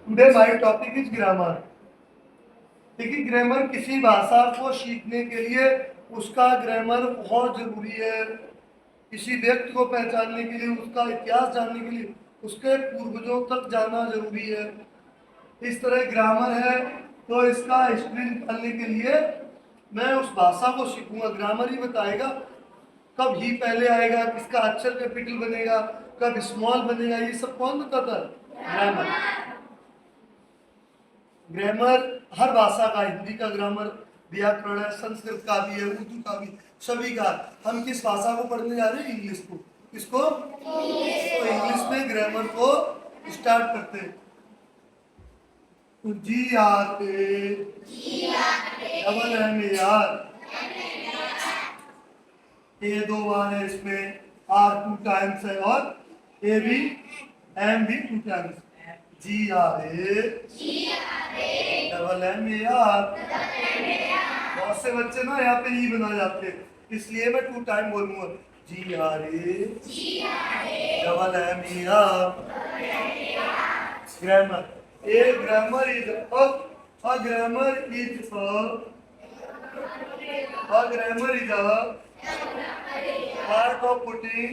Today my topic is grammar. देखिए, grammar किसी भाषा को सीखने के लिए उसका ग्रामर बहुत जरूरी है। किसी व्यक्ति को पहचानने के लिए, उसका इतिहास जानने के लिए उसके पूर्वजों तक जाना जरूरी है। इस तरह ग्रामर है, तो इसका हिस्ट्री निकालने के लिए मैं उस भाषा को सीखूंगा। ग्रामर ही बताएगा कब ही पहले आएगा, किसका अक्षर कैपिटल बनेगा, कब स्मॉल बनेगा, ये सब कौन बताता है? ग्रामर। ग्रामर हर भाषा का, हिंदी का ग्रामर व्याकरण है, संस्कृत का भी है, उर्दू का भी, सभी का। हम किस भाषा को पढ़ने जा रहे हैं? इंग्लिश को। किसको? तो इंग्लिश में ग्रामर को स्टार्ट करते हैं। G R A double M A R, A दो बार है इसमें, आर 2 टाइम्स है और ए भी, एम भी 2 times. G R A double M A R. बहुत से बच्चे ना यहाँ पे ई बना जाते हैं, इसलिए मैं 2 टाइम बोलूंगा। G R A double M A R. Grammar. A grammar is a grammar is a grammar is a art of putting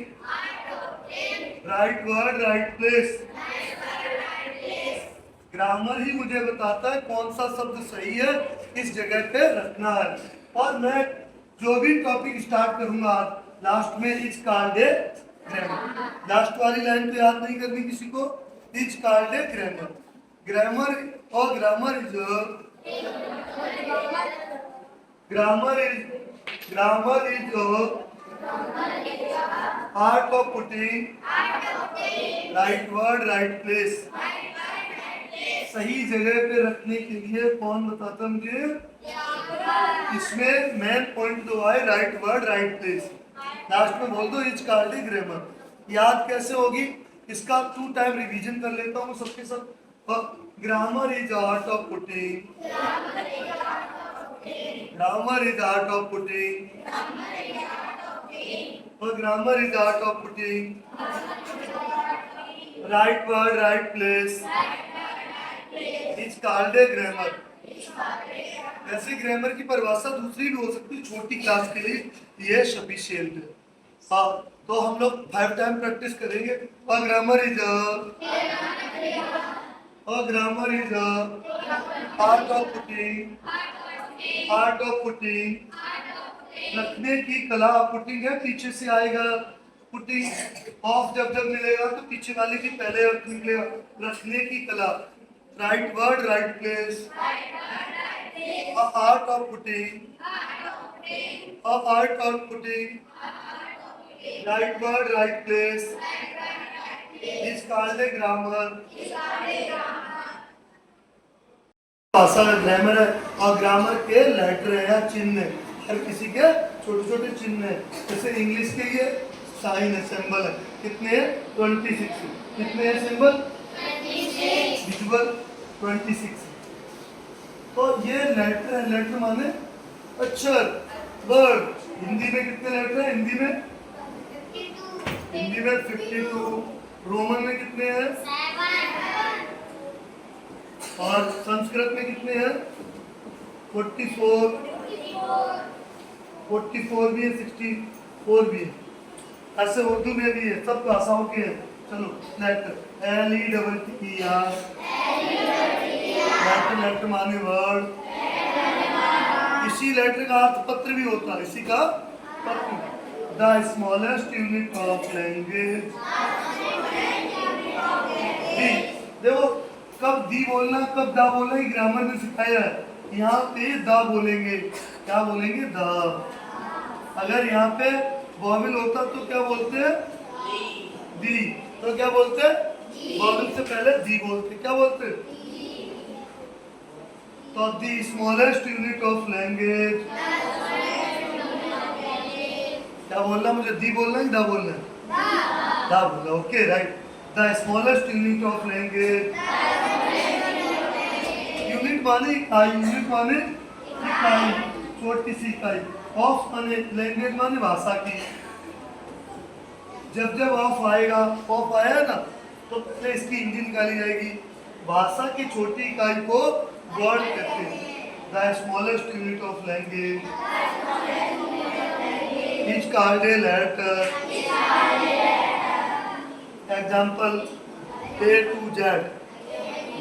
right word right place। Grammar ही मुझे बताता है कौन सा शब्द सही है, किस जगह पे रखना है। और मैं जो भी टॉपिक स्टार्ट करूंगा लास्ट में is called a grammar. Last वाली लाइन तो याद नहीं करनी किसी को। Is called a grammar. Grammar और grammar is art of putting right word right place. सही जगह पे रखने के लिए कौन बताता मुझे? इसमें मेन पॉइंट दो आए, right word right place. Last में बोल दो इज कॉल्ड ए ग्रामर। याद कैसे होगी? इसका 2 टाइम रिवीजन कर लेता हूँ सबके साथ। Grammar is art of putting, grammar is art of putting, grammar is art of putting right word right place. Is called a grammar. ऐसे ग्रामर की परिभाषा दूसरी भी हो सकती है छोटी क्लास के लिए, ये सफिशिएंट है। हाँ, तो हम लोग 5 टाइम प्रैक्टिस करेंगे। और grammar is grammar is art of putting रखने की कला। पुटिंग है, पीछे से आएगा। पुटिंग ऑफ जब जब मिलेगा तो पीछे वाले की पहले अर्थ निकलेगा। रखने की कला, right word right place. Art of putting, art of putting right word right place is called a grammar. भाषा ग्रामर है, और ग्रामर के लेटर है या चिन्ह है। हर किसी के छोटे छोटे चिन्ह है। जैसे इंग्लिश के ये साइन है, सिंबल है। कितने हैं? 26। कितने हैं सिंबल? विजुअल 26। तो ये लेटर है। लेटर माने अक्षर, वर्ड। हिंदी में कितने लेटर हैं? हिंदी में 52। रोमन में कितने हैं? 7। और संस्कृत में कितने हैं? 44 भी है, 64 भी है। ऐसे उर्दू में भी है, सब भाषाओं के हैं। चलो लेटर, LETTER। लेटर माने वर्ड। इसी लेटर का अर्थ पत्र भी होता है। इसी का पत्र। The smallest unit of language. देखो, कब दी बोलना कब दा बोलना, ग्रामर ने सिखाया है। यहाँ पे दा बोलेंगे। क्या बोलेंगे? दा। अगर यहाँ पे वॉवेल होता तो क्या बोलते हैं? दी। तो क्या बोलते हैं? वॉवेल से पहले दी बोलते। क्या बोलते? तो the smallest unit of language. क्या बोलना मुझे? दी बोलना है दा बोलना है? दा बोलना। Okay, right. The smallest unit of language. Unit माने इकाई। यूनिट माने इकाई, छोटी सी इकाई। ऑफ माने लैंग्वेज माने भाषा की। जब जब ऑफ आएगा, ऑफ आया ना, तो पहले इसकी इंजन निकाली जाएगी। भाषा की छोटी इकाई को वर्ड कहते हैं। The smallest unit of language is called a letter. Example A to Z.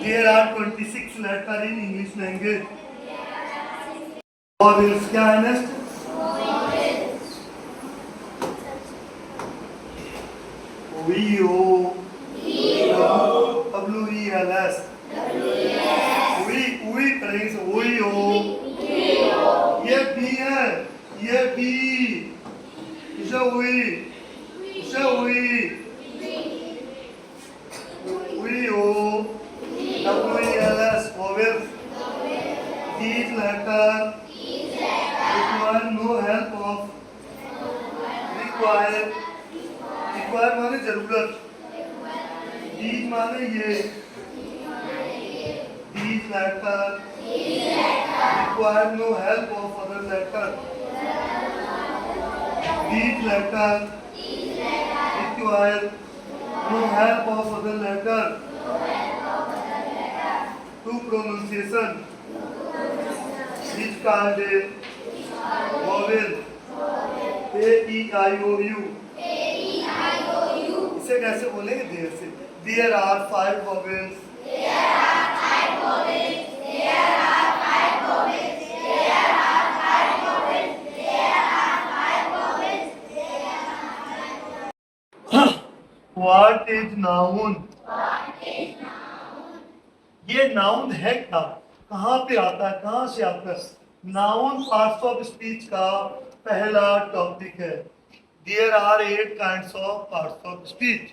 There are 26 letters in English language. Vowels क्या है next? O W E L S उई करेंगे से उई ओ ये बी है ये बी इसे उई O W E L S vowels. These letters require no help of require माने जरूरत, these माने ये, these letters require no help of other letters. These letters require no help of other letters. To pronunciation is called a vowel. A-E-I-O-U. इसे कैसे बोलेंगे? देर से। There are 5 vowels. What is noun? ये noun है क्या? कहाँ पे आता है? कहाँ से आता है? नाउन पार्ट्स ऑफ स्पीच का पहला टॉपिक है। There are 8 kinds of parts of speech.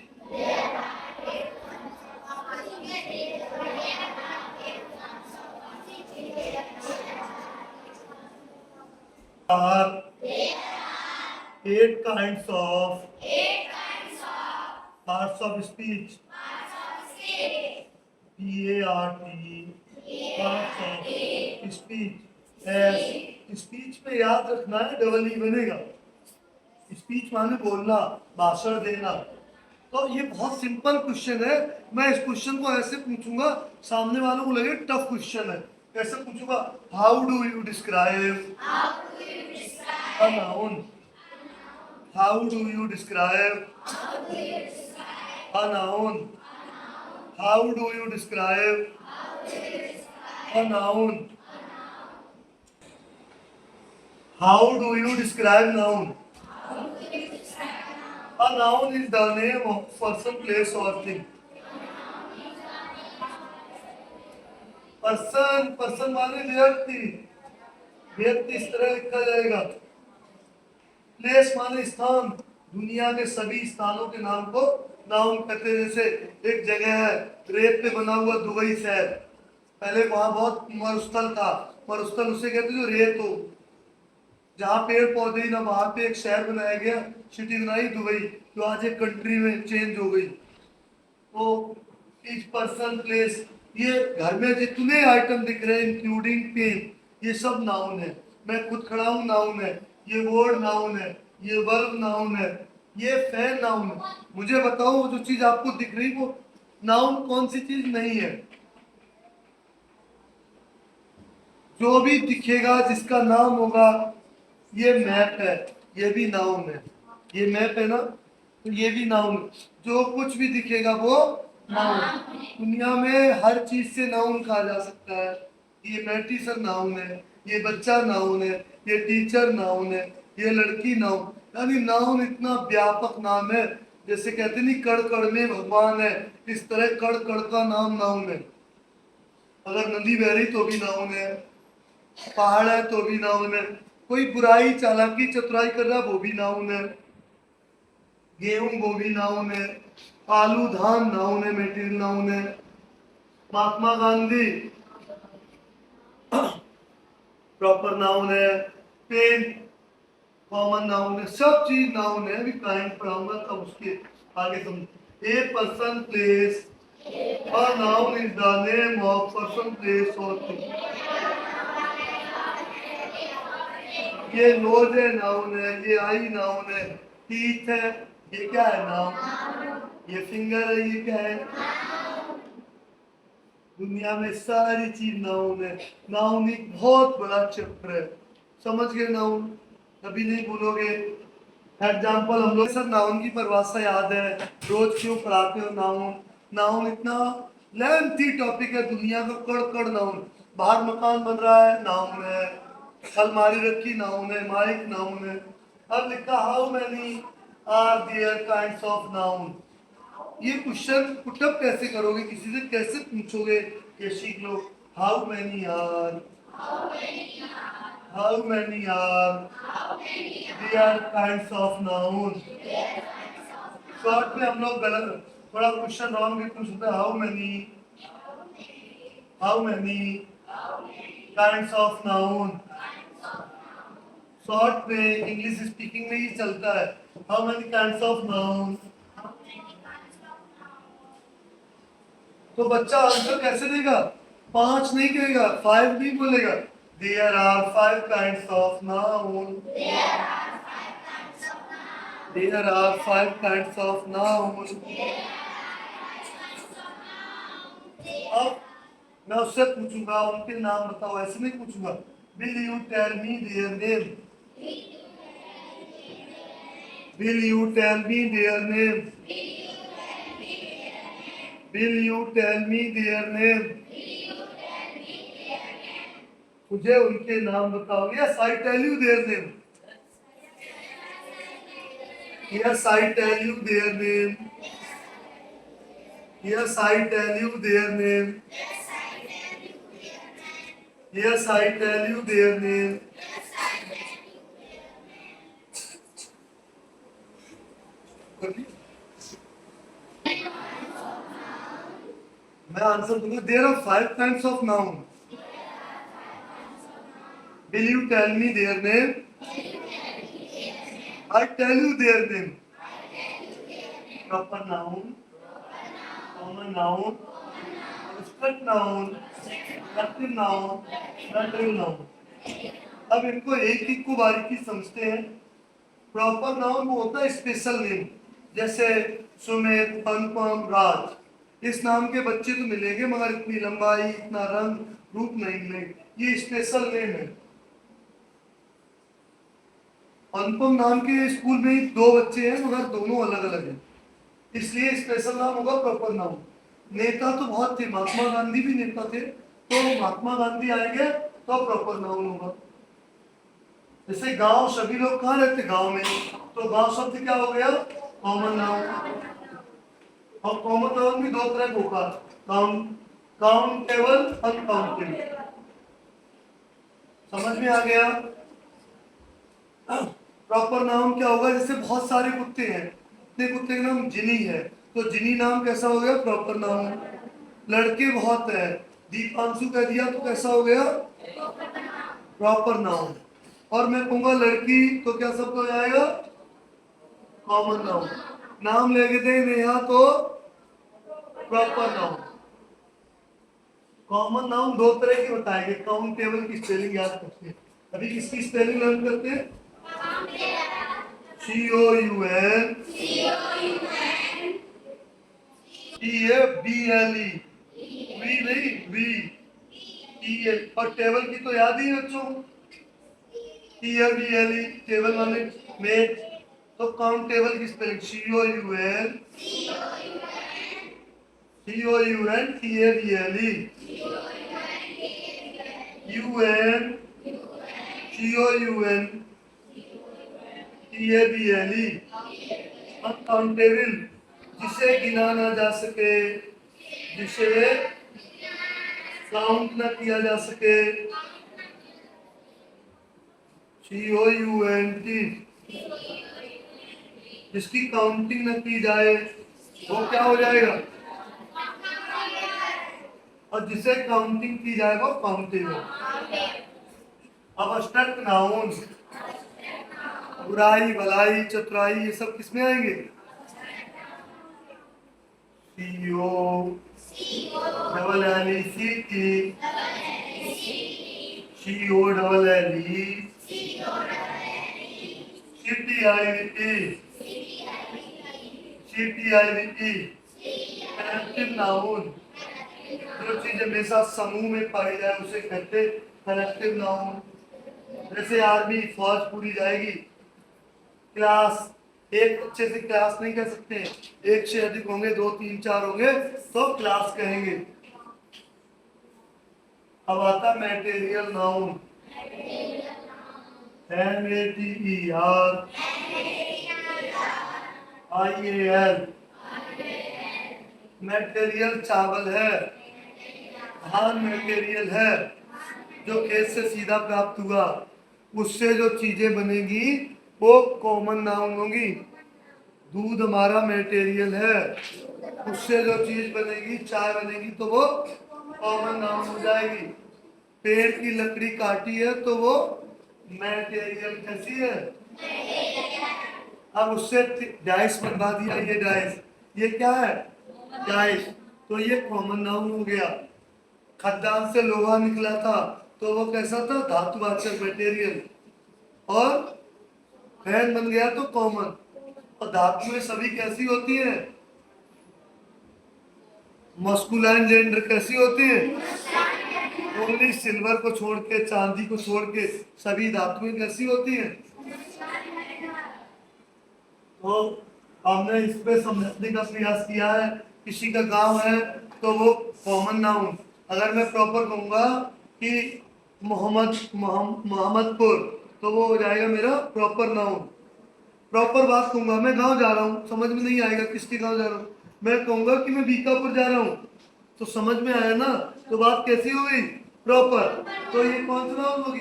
Are 8 kinds of parts of speech. P-A-R-T parts of speech. Speech में याद रखना है, डबल ई बनेगा। स्पीच माने बोलना, भाषण देना। तो ये बहुत सिंपल क्वेश्चन है। मैं इस क्वेश्चन को ऐसे पूछूंगा, सामने वालों को लगे टफ क्वेश्चन है। कैसे पूछूंगा? How do you describe a noun? How do you describe a noun? How do you describe a noun? How do you describe noun? A noun is the name of person, place or thing. person माने व्यक्ति, व्यक्ति इस तरह लिखा जाएगा। Place माने स्थान, दुनिया के सभी स्थानों के नाम को नाउन कहते हैं। जैसे एक जगह है रेत पे बना हुआ दुबई शहर, पहले वहां बहुत मरुस्थल था, मरुस्थल उसे कहते जो रेत हो, जहाँ पेड़ पौधे ही ना, वहां पे एक शहर बनाया गया, सिटी बनाई दुबई, जो आज एक कंट्री में चेंज हो गई। तो इच पर्सन, प्लेस, ये घर में जितने आइटम दिख रहे हैं इंक्लूडिंग पेन, ये सब नाउन है। मैं खुद खड़ा हूँ नाउन है, ये वर्ड नाउन है, ये वर्ब नाउन है, ये फैन नाउन है। मुझे बताओ जो चीज आपको दिख रही वो नाउन कौन सी चीज नहीं है? जो भी दिखेगा जिसका नाम होगा, ये मैप है, ये भी नाउन है। ये मैप है ना, तो ये भी नाउन। जो कुछ भी दिखेगा वो नाउन। दुनिया में हर चीज से नाउन कहा जा सकता है। ये मेडिसिन नाउन है, ये बच्चा नाउन है, ये टीचर नाउन है, ये लड़की नाउन। यानी नाउन इतना व्यापक नाम है, जैसे कहते नहीं कड़ कड़ में भगवान है, इस तरह कड़ कड़ का नाम नाउन है। अगर नदी बह रही तो भी नाउन है, पहाड़ है तो भी नाउन है, कोई बुराई चालाकी चतुराई कर रहा वो भी नाउन है, गेहूं वो भी नाउन है, आलू धान नाउन है, मेटीरियल नाउन है। महात्मा गांधी प्रॉपर नाउन है, पेन कॉमन नाउन है, सब चीज नाउन है। अभी काइंड पढ़ाऊंगा तब उसके आगे समझ। A person place, a noun is the name of person place और थिंग। ये नोज है नाउन है, ये आई नाउन है, टीथ है, ये क्या है नाउन, ये फिंगर है, ये क्या है। दुनिया में सारी चीज नाउन है। नाउन एक बहुत बड़ा चैप्टर है, समझ गए नाउन? कभी नहीं भूलोगे। एग्जाम्पल, हम लोग सब नाउन की परिभाषा याद है, रोज क्यों पढ़ाते हो नाउन? नाउन इतना लेंथी टॉपिक है, दुनिया का कड़ कड़ नाउन। बाहर मकान बन रहा है, नाउन है। अलमारी रखी, नाउन है। माइक, नाउन है। अब लिखा how many are there kinds of noun. ये क्वेश्चन पुटअप कैसे करोगे, किसी से कैसे पूछोगे? ये सीख लो। How many are, how many are there kinds of noun. Short में हम लोग गलत थोड़ा क्वेश्चन रॉन्ग भी पूछ सकते हैं। How many kinds of noun. Short में इंग्लिश स्पीकिंग में ही चलता है, how many kinds of noun. तो बच्चा आंसर कैसे देगा? 5 नहीं कहेगा, 5 नहीं बोलेगा। There are 5 kinds of noun. There are 5 kinds of noun. अब मैं उससे पूछूंगा उनके नाम बताओ, ऐसे नहीं पूछूंगा। Will you tell me their name? Will you tell me their name? Will you tell me their name? मुझे उनके नाम बताओ। Yes I tell you their name. Yes I tell you their name. Yes I tell you their name. Yes I tell you their name. मैं answer दूंगा। There are 5 kinds of noun. Will you tell me their name? I tell you their name. Proper noun, common noun, abstract noun, collective noun, nominal noun. अब इनको एक एक को बारीकी समझते हैं। प्रॉपर नाउन वो होता है स्पेशल नेम, जैसे सुमित, अनुपम, राज। इस नाम के बच्चे तो मिलेंगे मगर इतनी लंबाई, इतना रंग रूप नहीं मिलेंगे। ये स्पेशल नेम है। अनुपम नाम के स्कूल में ही 2 बच्चे हैं मगर दोनों अलग अलग हैं, इसलिए स्पेशल नाम होगा प्रॉपर नाउन। नेता तो बहुत थे, महात्मा गांधी भी नेता थे, तो महात्मा गांधी आएंगे तो प्रॉपर नाउन होगा। जैसे गांव, सभी लोग कहाँ रहते? गांव में, तो गांव शब्द क्या हो गया? Common noun. और कॉमन नाउन भी 2 तरह का होगा, काउंटेबल, अनकाउंटेबल। समझ में आ गया? प्रॉपर नाउन क्या होगा? जैसे बहुत सारे कुत्ते हैं, इतने कुत्ते का नाम जिनी है, तो जिनी नाम कैसा हो गया? Proper noun. लड़के बहुत है, दीपांशु कह दिया तो कैसा हो गया? Proper noun. और मैं कहूंगा लड़की तो क्या शब्द हो जाएगा? Common noun. नाम लेके दे नेहा तो प्रॉपर नाउन। कॉमन नाउन 2 तरह की बताएंगे। काउंटेबल की स्पेलिंग याद रखते हैं। अभी किसकी स्पेलिंग लर्न करते हैं? COUN TABLE। वी नहीं, वी TL। और टेबल की तो याद ही है बच्चों, TABLE, टेबल वाले मेज। तो काउंटेबल की spelling COUN TABLE, UN COUN TABLE। Uncountable, जिसे गिना ना जा सके, जिसे काउंट ना किया जा सके, COUNT। जिसकी काउंटिंग न की जाए वो क्या हो जाएगा? और जिसे काउंटिंग की जाए वो काउंटेबल। अब अब्स्ट्रैक्ट नाउन, बुराई, भलाई, चतुराई, ये सब किसमें आएंगे? CO double LECT, COLLE, CTIVE, CTIVE। Connective noun, जो चीज हमेशा समूह में पाई जाए उसे कहते कलेक्टिव नाउन। जैसे आर्मी फौज पूरी जाएगी, क्लास एक अच्छे से क्लास नहीं कह सकते, एक से अधिक होंगे, दो तीन चार होंगे तो क्लास कहेंगे। अब आता मैटेरियल नाउन, METERIAL। मैटेरियल चावल है, धान मैटेरियल है, जो खेत से सीधा प्राप्त हुआ, उससे जो चीजें बनेगी वो कॉमन नाउन होंगी। दूध हमारा मैटेरियल है, उससे जो चीज बनेगी, चाय बनेगी, तो वो कॉमन नाउन हो जाएगी। पेड़ की लकड़ी काटी है तो वो मैटेरियल कैसी है। अब उससे डाइस बनवा दिया, ये डाइस, ये क्या है, डाइस, तो ये कॉमन नाउन हो गया। खदान से लोहा निकला था तो वो कैसा था, धातुवाचक मैटेरियल। और फैन बन गया तो कॉमन। और धातुएं सभी कैसी होती हैं, मस्कुलाइन जेंडर कैसी होती है, ओनली सिल्वर को छोड़ के, चांदी को छोड़ के सभी धातुएं कैसी होती हैं। तो हमने इस पे समझने का प्रयास किया है। किसी का गांव है तो वो कॉमन नाउन। अगर मैं प्रॉपर कहूंगा कि मोहम्मदपुर, तो वो हो जाएगा मेरा प्रॉपर नाउन। प्रॉपर बात कहूंगा, मैं गांव जा रहा हूँ, समझ में नहीं आएगा किसके गांव जा रहा हूँ। मैं कहूंगा कि मैं बीकापुर जा रहा हूँ, तो समझ में आया ना, तो बात कैसी हो गई, प्रॉपर। तो ये कौन सी नाउन होगी,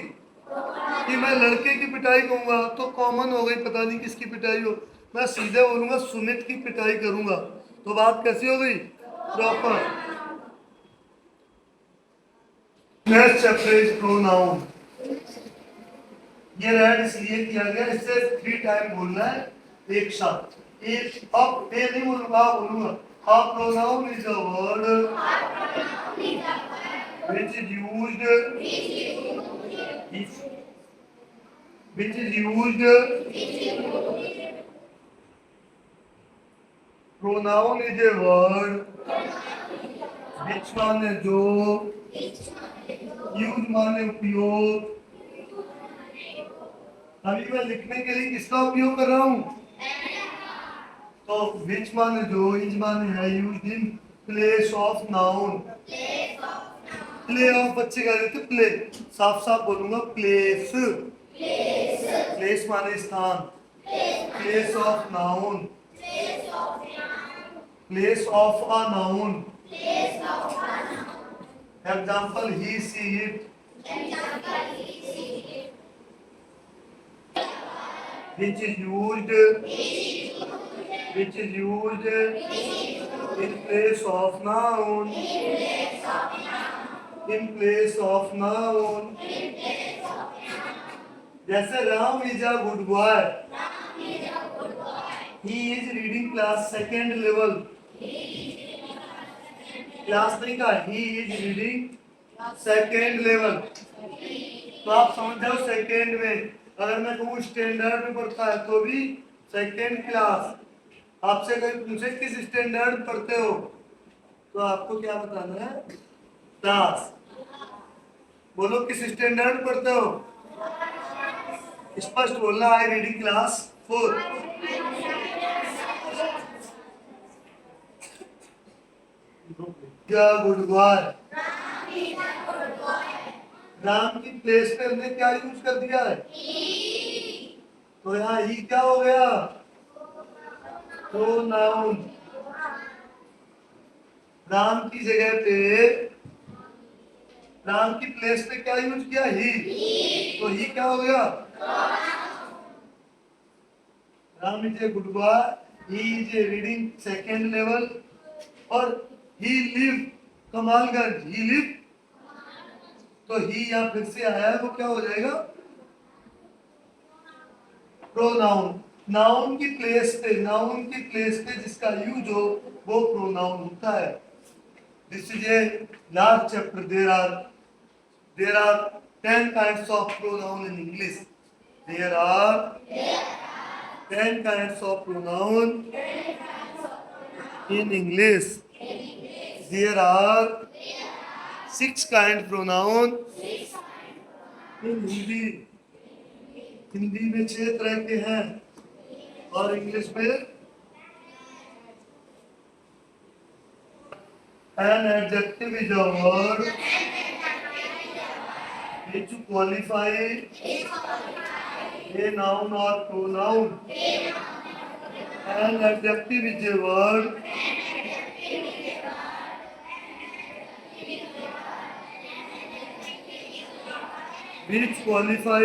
कि मैं लड़के की पिटाई कहूंगा तो कॉमन हो गई, पता नहीं किसकी पिटाई हो। मैं सीधे बोलूंगा सुमित की पिटाई करूंगा, तो बात कैसी हो गई, proper. Next chapter is pronoun. ये रेड इसलिए किया गया, इससे 3 टाइम बोलना है एक साथ। एक अब ए नहीं बोलूंगा, बोलूंगा a pronoun is a word which is used pronoun is a word which माने जो, यूज माने उपयोग। अभी मैं लिखने के लिए किसका उपयोग कर रहा हूँ, तो which माने जो, इज माने है, used in place of noun. Play of बच्चे कह देते प्ले, साफ साफ बोलूंगा प्लेस। प्लेस माने स्थान, place of noun, place of a noun. Example he see it, which is used in place of noun, in place of noun। जैसे Ram is a good boy, he is reading class second level। Class नहीं का, he is reading second level। तो आप समझ जाओ second में। अगर मैं कहूँ स्टैंडर्ड में पढ़ता है तो भी सेकेंड क्लास। आपसे कोई पूछे किस स्टैंडर्ड में पढ़ते हो, तो आपको क्या बताना है, क्लास। बोलो किस स्टैंडर्ड में पढ़ते हो, स्पष्ट बोलना, आई रीडिंग क्लास 4। क्या गुड बॉय, राम की प्लेस पे हमने क्या यूज कर दिया है, तो यहाँ ही क्या हो गया, प्रोनाउन। राम की जगह पे, राम की प्लेस पे क्या यूज किया, ही, तो ही क्या हो गया, Ram is a good boy, he is a reading second level, और he live Kamalganj, he live, तो ही यहाँ फिर से आया है, वो क्या हो जाएगा, प्रोनाउन। नाउन की प्लेस पे, नाउन की प्लेस पे जिसका यूज हो वो प्रोनाउन होता है। This is a large chapter. There are 10 kinds of pronoun in English. There are 10 kinds of pronoun in English. There are 6 kind pronoun in Hindi. Hindi में 6 तरह के हैं और इंग्लिश में an adjective is a word which qualify a noun or pronoun. An adjective is a word which qualify.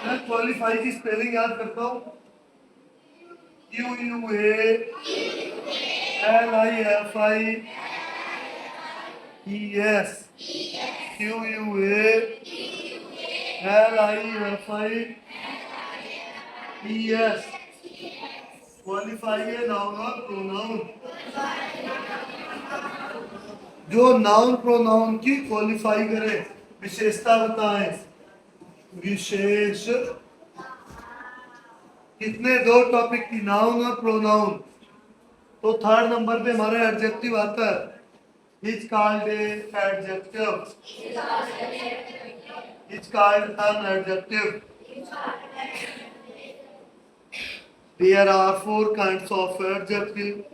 मैं qualify की spelling याद करता हूँ QUALIFIES QUALIFIES क्वालिफाई है नाउन और प्रोनाउन जो नाउन प्रोनाउन की क्वालिफाई करे विशेषता बताएं विशेष कितने 2 टॉपिक की नाउन और प्रोनाउन तो 3rd नंबर पे हमारा एडजेक्टिव आता है is called adjective is called an adjective There are 4 kinds of adjective.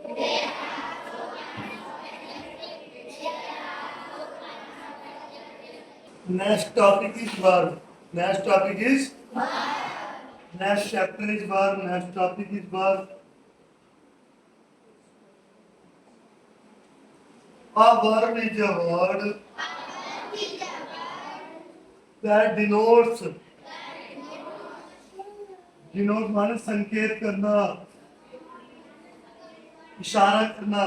Next topic is verb. Next topic is next chapter is verb. Next topic is verb. A verb is a word that denote माने संकेत करना इशारा करना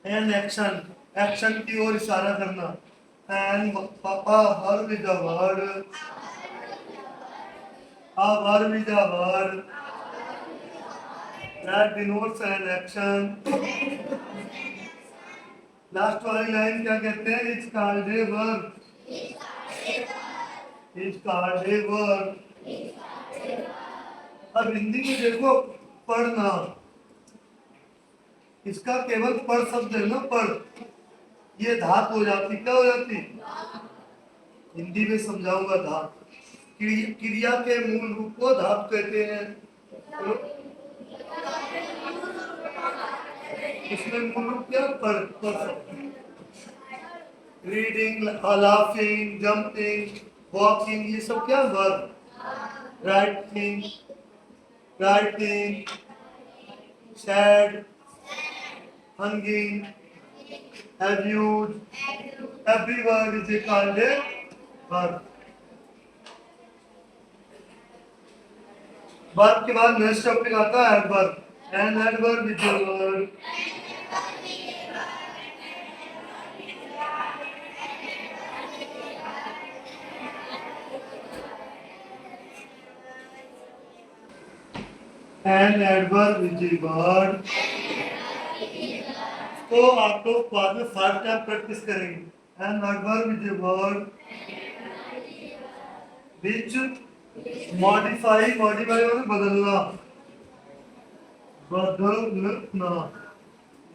an action की ओर इशारा करना and पापा verb is a word that denotes an action. Last वाली लाइन क्या कहते हैं इट्स कॉल्ड ए वर्ब अब हिंदी में देखो पढ़ना इसका केवल पढ़ शब्द है ना पढ़ ये धात हो जाती क्या हो जाती हिंदी में समझाऊंगा धात क्रिया के मूल रूप को धात कहते हैं इसमें मूल रूप क्या पढ़ रीडिंग लाफिंग जंपिंग वॉकिंग ये सब क्या verb writing sad hanging abused every word is called a verb verb के बाद नेक्स्ट टॉपिक आता है adverb and adverb is a word and adverb is a word तो आप लोग बाद में 5 टाइम प्रैक्टिस करेंगे and adverb is a word which modify मतलब बदलना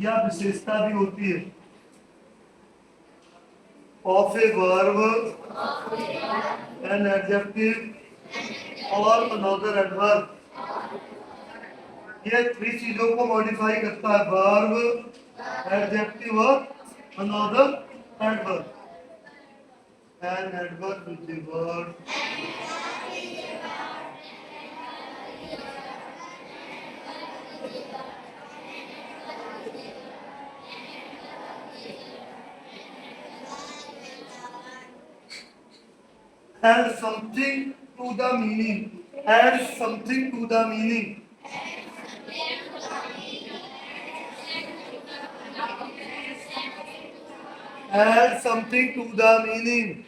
या विशेषता भी होती है of a verb an adjective और अनदर एडवर्ब ये 3 चीजों को मॉडिफाई करता है वर्ब एडजेक्टिव और another adverb an adverb is a word add something to the meaning add something to the meaning add something to the meaning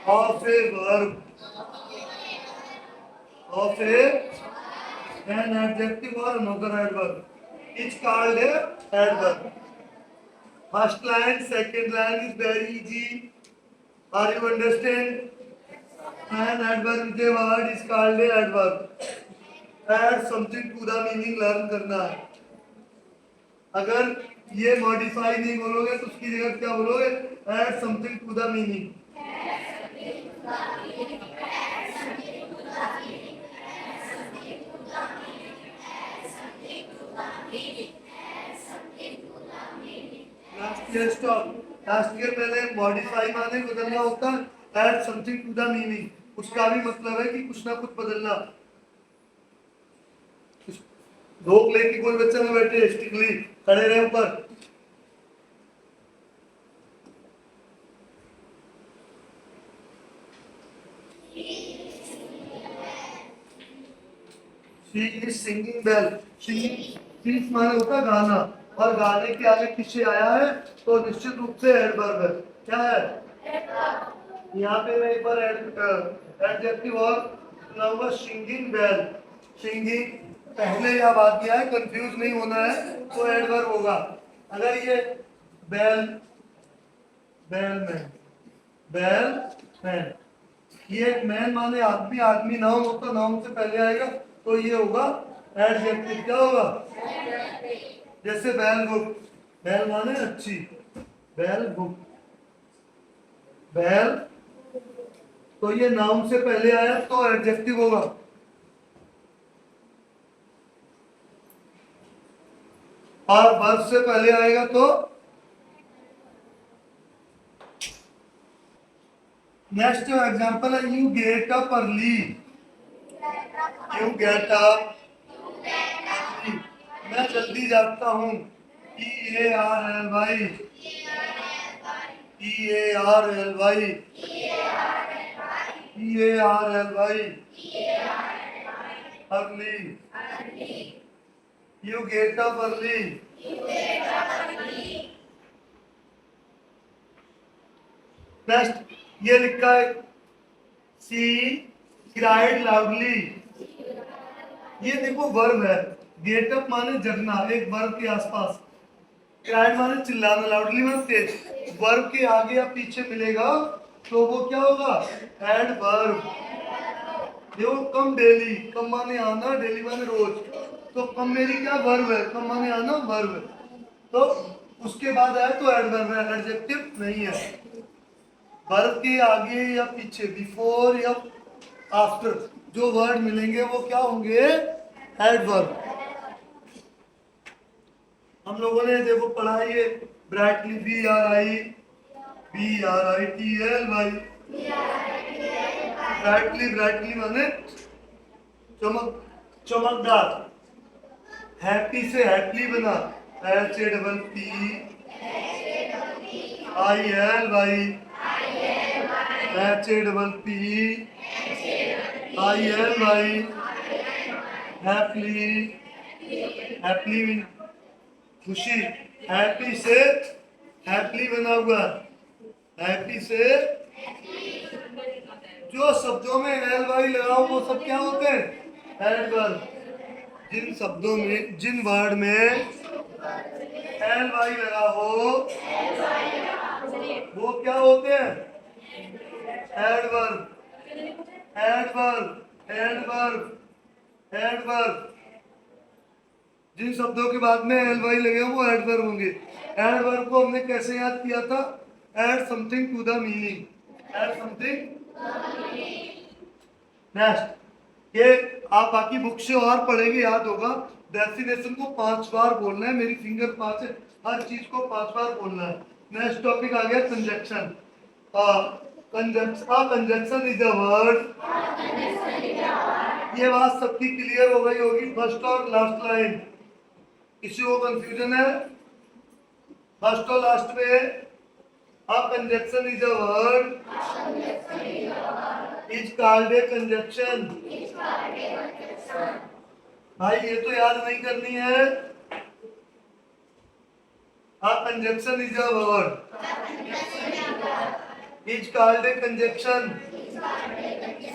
of a verb of a an adjective or another adverb it's called a adverb first line second line is very easy are you understand An adverb with a word is called a adverb. Add something to the meaning learn करना है. अगर ये modify नहीं बोलोगे तो उसकी जगह क्या बोलोगे? Add something to the meaning. Last year stop. Last year मैंने मॉडिफाई माने बदलना होता है. Add something to the meaning. उसका भी मतलब है कि कुछ ना कुछ बदलना. रोक ले कि कोई बच्चा में बैठे स्टिकली खड़े रहे ऊपर. She is singing bell. Sing माने होता है गाना, और गाने के आगे पीछे आया है तो निश्चित रूप से एडवर्ब है. क्या है? यहाँ पे मैं एक बार एडजेक्टिव और सुनाऊंगा. Singing bell. सिंगिंग पहले या बाद में है, कंफ्यूज नहीं होना है, तो एडवर्ब होगा. अगर ये बेल मैन, ये मैन माने आदमी, आदमी नाउन होता, नाउन से पहले आएगा तो ये होगा एडजेक्टिव. क्या होगा? जैसे बेल बुक. बेल माने अच्छी. Bell book. बेल तो ये नाउन से पहले आया तो एडजेक्टिव होगा. और वर्ब से पहले आएगा तो. नेक्स्ट एग्जांपल है you get up early. You get up. मैं जल्दी जागता हूँ. EARLY. EARLY. Early. You get up early. Next ये लिखा है She cried loudly. ये देखो वर्ब है. गेट अप माने जगना, एक वर्ब के आसपास. क्राइड माने चिल्लाना, लाउडली माने तेज. वर्ब के आगे या पीछे मिलेगा तो वो क्या होगा? एडवर्ब. देखो कम डेली. कम माने आना, डेली माने रोज. तो कम मेरी क्या वर्ब है, कम माने आना वर्ब है. तो उसके बाद आया तो एडवर्ब है, एडजेक्टिव नहीं है. वर्ब के आगे या पीछे, बिफोर या आफ्टर जो वर्ड मिलेंगे वो क्या होंगे? एडवर्ब. हम लोगों ने देखो पढ़ा है ब्राइटली. BRIGHTLY. ब्राइटली माने चमकदार. हैप्पी से हैप्पी बना. HAPPY. हैप्पी खुशी. हैप्पी से हैप्पी बना हुआ. हैप्पी से जो शब्दों में LY लगाओ वो सब क्या होते हैं? एडवर्ब. जिन शब्दों में, जिन वर्ड में LY लगा हो वो क्या होते हैं? एडवर्ब. जिन शब्दों के बाद में LY लगे वो एडवर्ब होंगे. एडवर्ब को हमने कैसे याद किया था? Add something to the meaning. Next ये आप बाकी बुक से और पढ़ेंगे, याद होगा. डेफिनेशन को 5 बार बोलना है. मेरी फिंगर 5 है, हर चीज को 5 बार बोलना है. नेक्स्ट टॉपिक आ गया conjunction. Conjunction is a word. ये बात सबकी क्लियर हो गई होगी. फर्स्ट और लास्ट लाइन. किसी को कंफ्यूजन है? फर्स्ट और लास्ट में conjunction is a word. Is called A conjunction. भाई ये तो याद नहीं करनी है. Conjunction is a word. Is called A conjunction.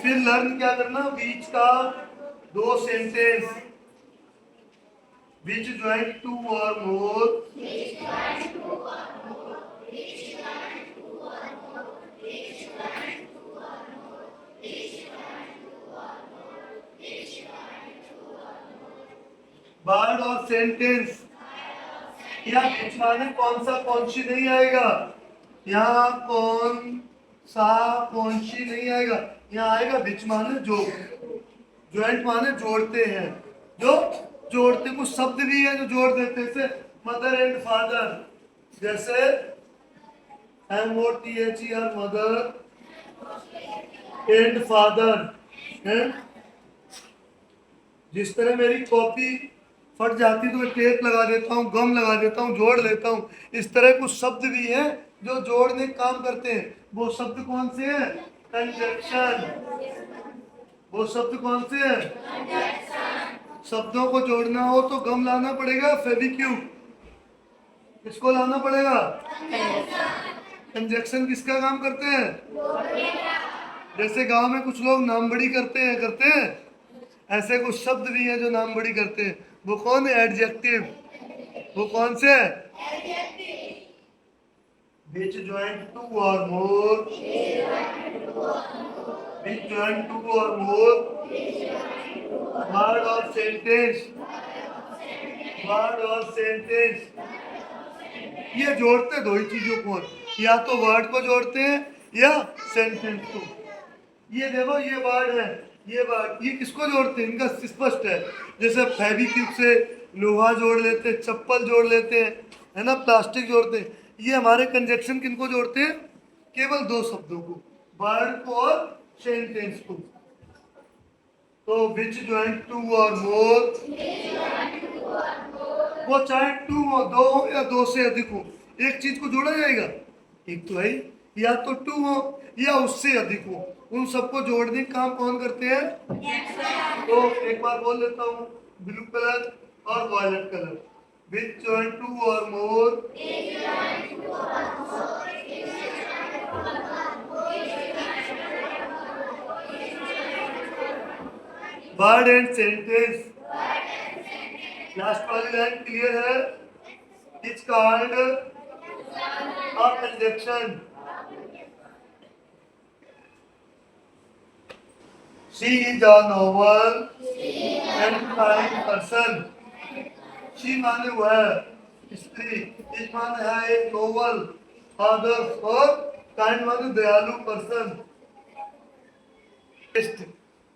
फिर लर्न क्या करना? बीच का 2 sentence. which join 2 or more. Word और सेंटेंस, या बीच में कौन सा कौन सी नहीं आएगा, यहाँ कौन सा कौन सी नहीं आएगा, यहाँ आएगा बीच माने जो, ज्वाइंट माने जोड़ते हैं, जो जोड़ते, कुछ शब्द भी है जो जोड़ देते हैं, जैसे मदर एंड फादर, जैसे MOTHER मदर एंड फादर है। जिस तरह मेरी कॉपी फट जाती तो मैं टेप लगा देता हूँ, गम लगा देता हूँ, जोड़ लेता हूँ, इस तरह कुछ शब्द भी हैं जो जोड़ने का काम करते हैं। वो शब्द कौन से हैं? कंजक्शन। वो शब्द कौन से हैं? शब्दों को जोड़ना हो तो गम लाना पड़ेगा, फेविक्विक, किसको लाना पड़ेगा? कंजक्शन किसका काम करते हैं? जैसे गांव में कुछ लोग नामबड़ी करते हैं, ऐसे कुछ शब्द भी हैं जो नामबड़ी करते हैं। वो कौन है? एडजेक्टिव। वो कौन से है? which join two or more, which join two or more, word or sentence, word or sentence, ये जोड़ते दो ही चीजों को, या तो वर्ड को जोड़ते हैं या सेंटेंस को। ये देखो ये वर्ड है, ये वर्ड, ये किसको जोड़ते हैं? इनका स्पष्ट है। जैसे फेविक्विक से लोहा जोड़ लेते हैं, चप्पल जोड़ लेते हैं, है ना, प्लास्टिक जोड़ते हैं। ये हमारे कंजक्शन किनको जोड़ते हैं? केवल दो शब्दों को, वर्ड को और सेंटेंस को। तो विच ज्वाइंट टू और मोर, वो चाहे टू हो, दो हो या दो से अधिक हो, एक चीज को जोड़ा जाएगा। एक तो है, या तो टू हो या उससे अधिक हो, उन सबको जोड़ने का काम कौन करते हैं? तो एक बार बोल लेता हूँ, ब्लू कलर और violet colour, which joint two और more, word and sentence. Last वाली लाइन क्लियर है? It's called a conjunction. She is a novel and kind person. She माने वह स्त्री, इस माने है एक नोवल, आदर्श, और काइंड माने दयालु पर्सन।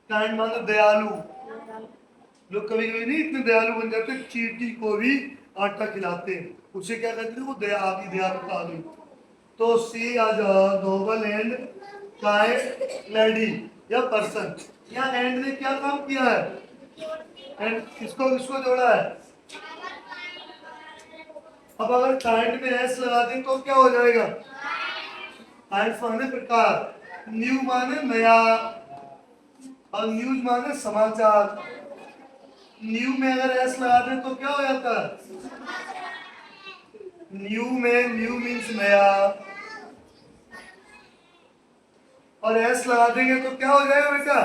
काइंड माने दयालु। लोग कभी कभी नहीं इतने दयालु बन जाते, चींटी को भी आटा खिलाते हैं, उसे क्या कहते हैं? वो दया की दयालुता आ गई। तो सी आज नोबल एंड काइंड लेडी या पर्सन। यहाँ एंड ने क्या काम किया है? एंड किसको किसको जोड़ा है? अब अगर काइंड में एस लगा दें तो क्या हो जाएगा? काइंड माने प्रकार, न्यू माने नया, और न्यूज माने समाचार। न्यू में अगर एस लगा दें तो क्या हो जाता है? न्यू में न्यू मीन्स नया, और एस लगा देंगे तो क्या हो जाएगा बेटा?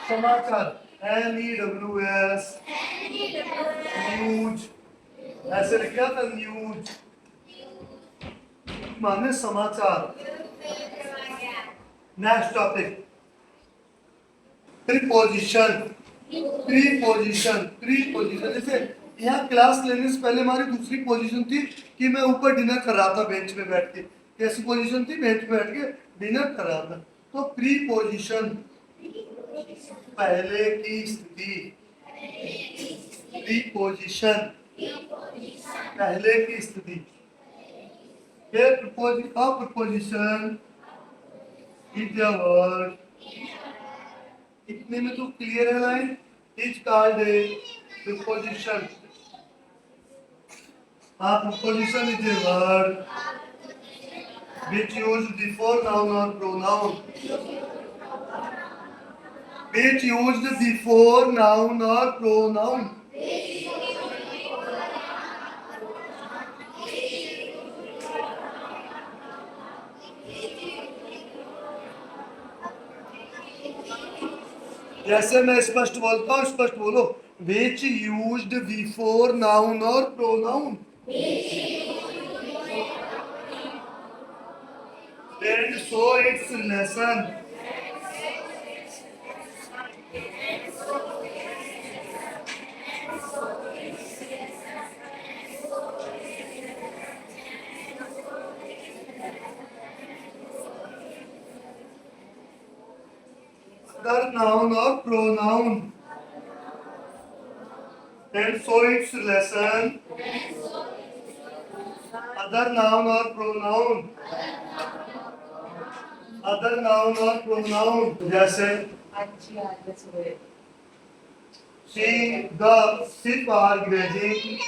समाचार। NEWS, न्यूज, ऐसे लिखा था, न्यूज माने समाचार। Next topic, preposition. प्रीपोजिशन जैसे यहाँ क्लास लेने से पहले हमारी दूसरी पोजीशन थी कि मैं ऊपर डिनर कर रहा था बेंच पे बैठ के। कैसी पोजीशन थी? बेंच पे बैठ के डिनर कर रहा था। तो प्रीपोजिशन, पहले की स्थिति। प्रीपोजिशन, पहले की स्थिति। फिर प्रपोजिशन इज द वर्ड, इतने में तो क्लियर है line. Is called A preposition. Proposition is a word which used before noun or pronoun. Which used before noun or pronoun. जैसे मैं स्पष्ट बोलता हूँ, स्पष्ट बोलो। Which used before noun or pronoun. And so its lesson. Other noun और pronoun and so its relation other noun और pronoun other noun और प्रोनाउन जैसे शी द सिर्फ आर ग्रेजिंग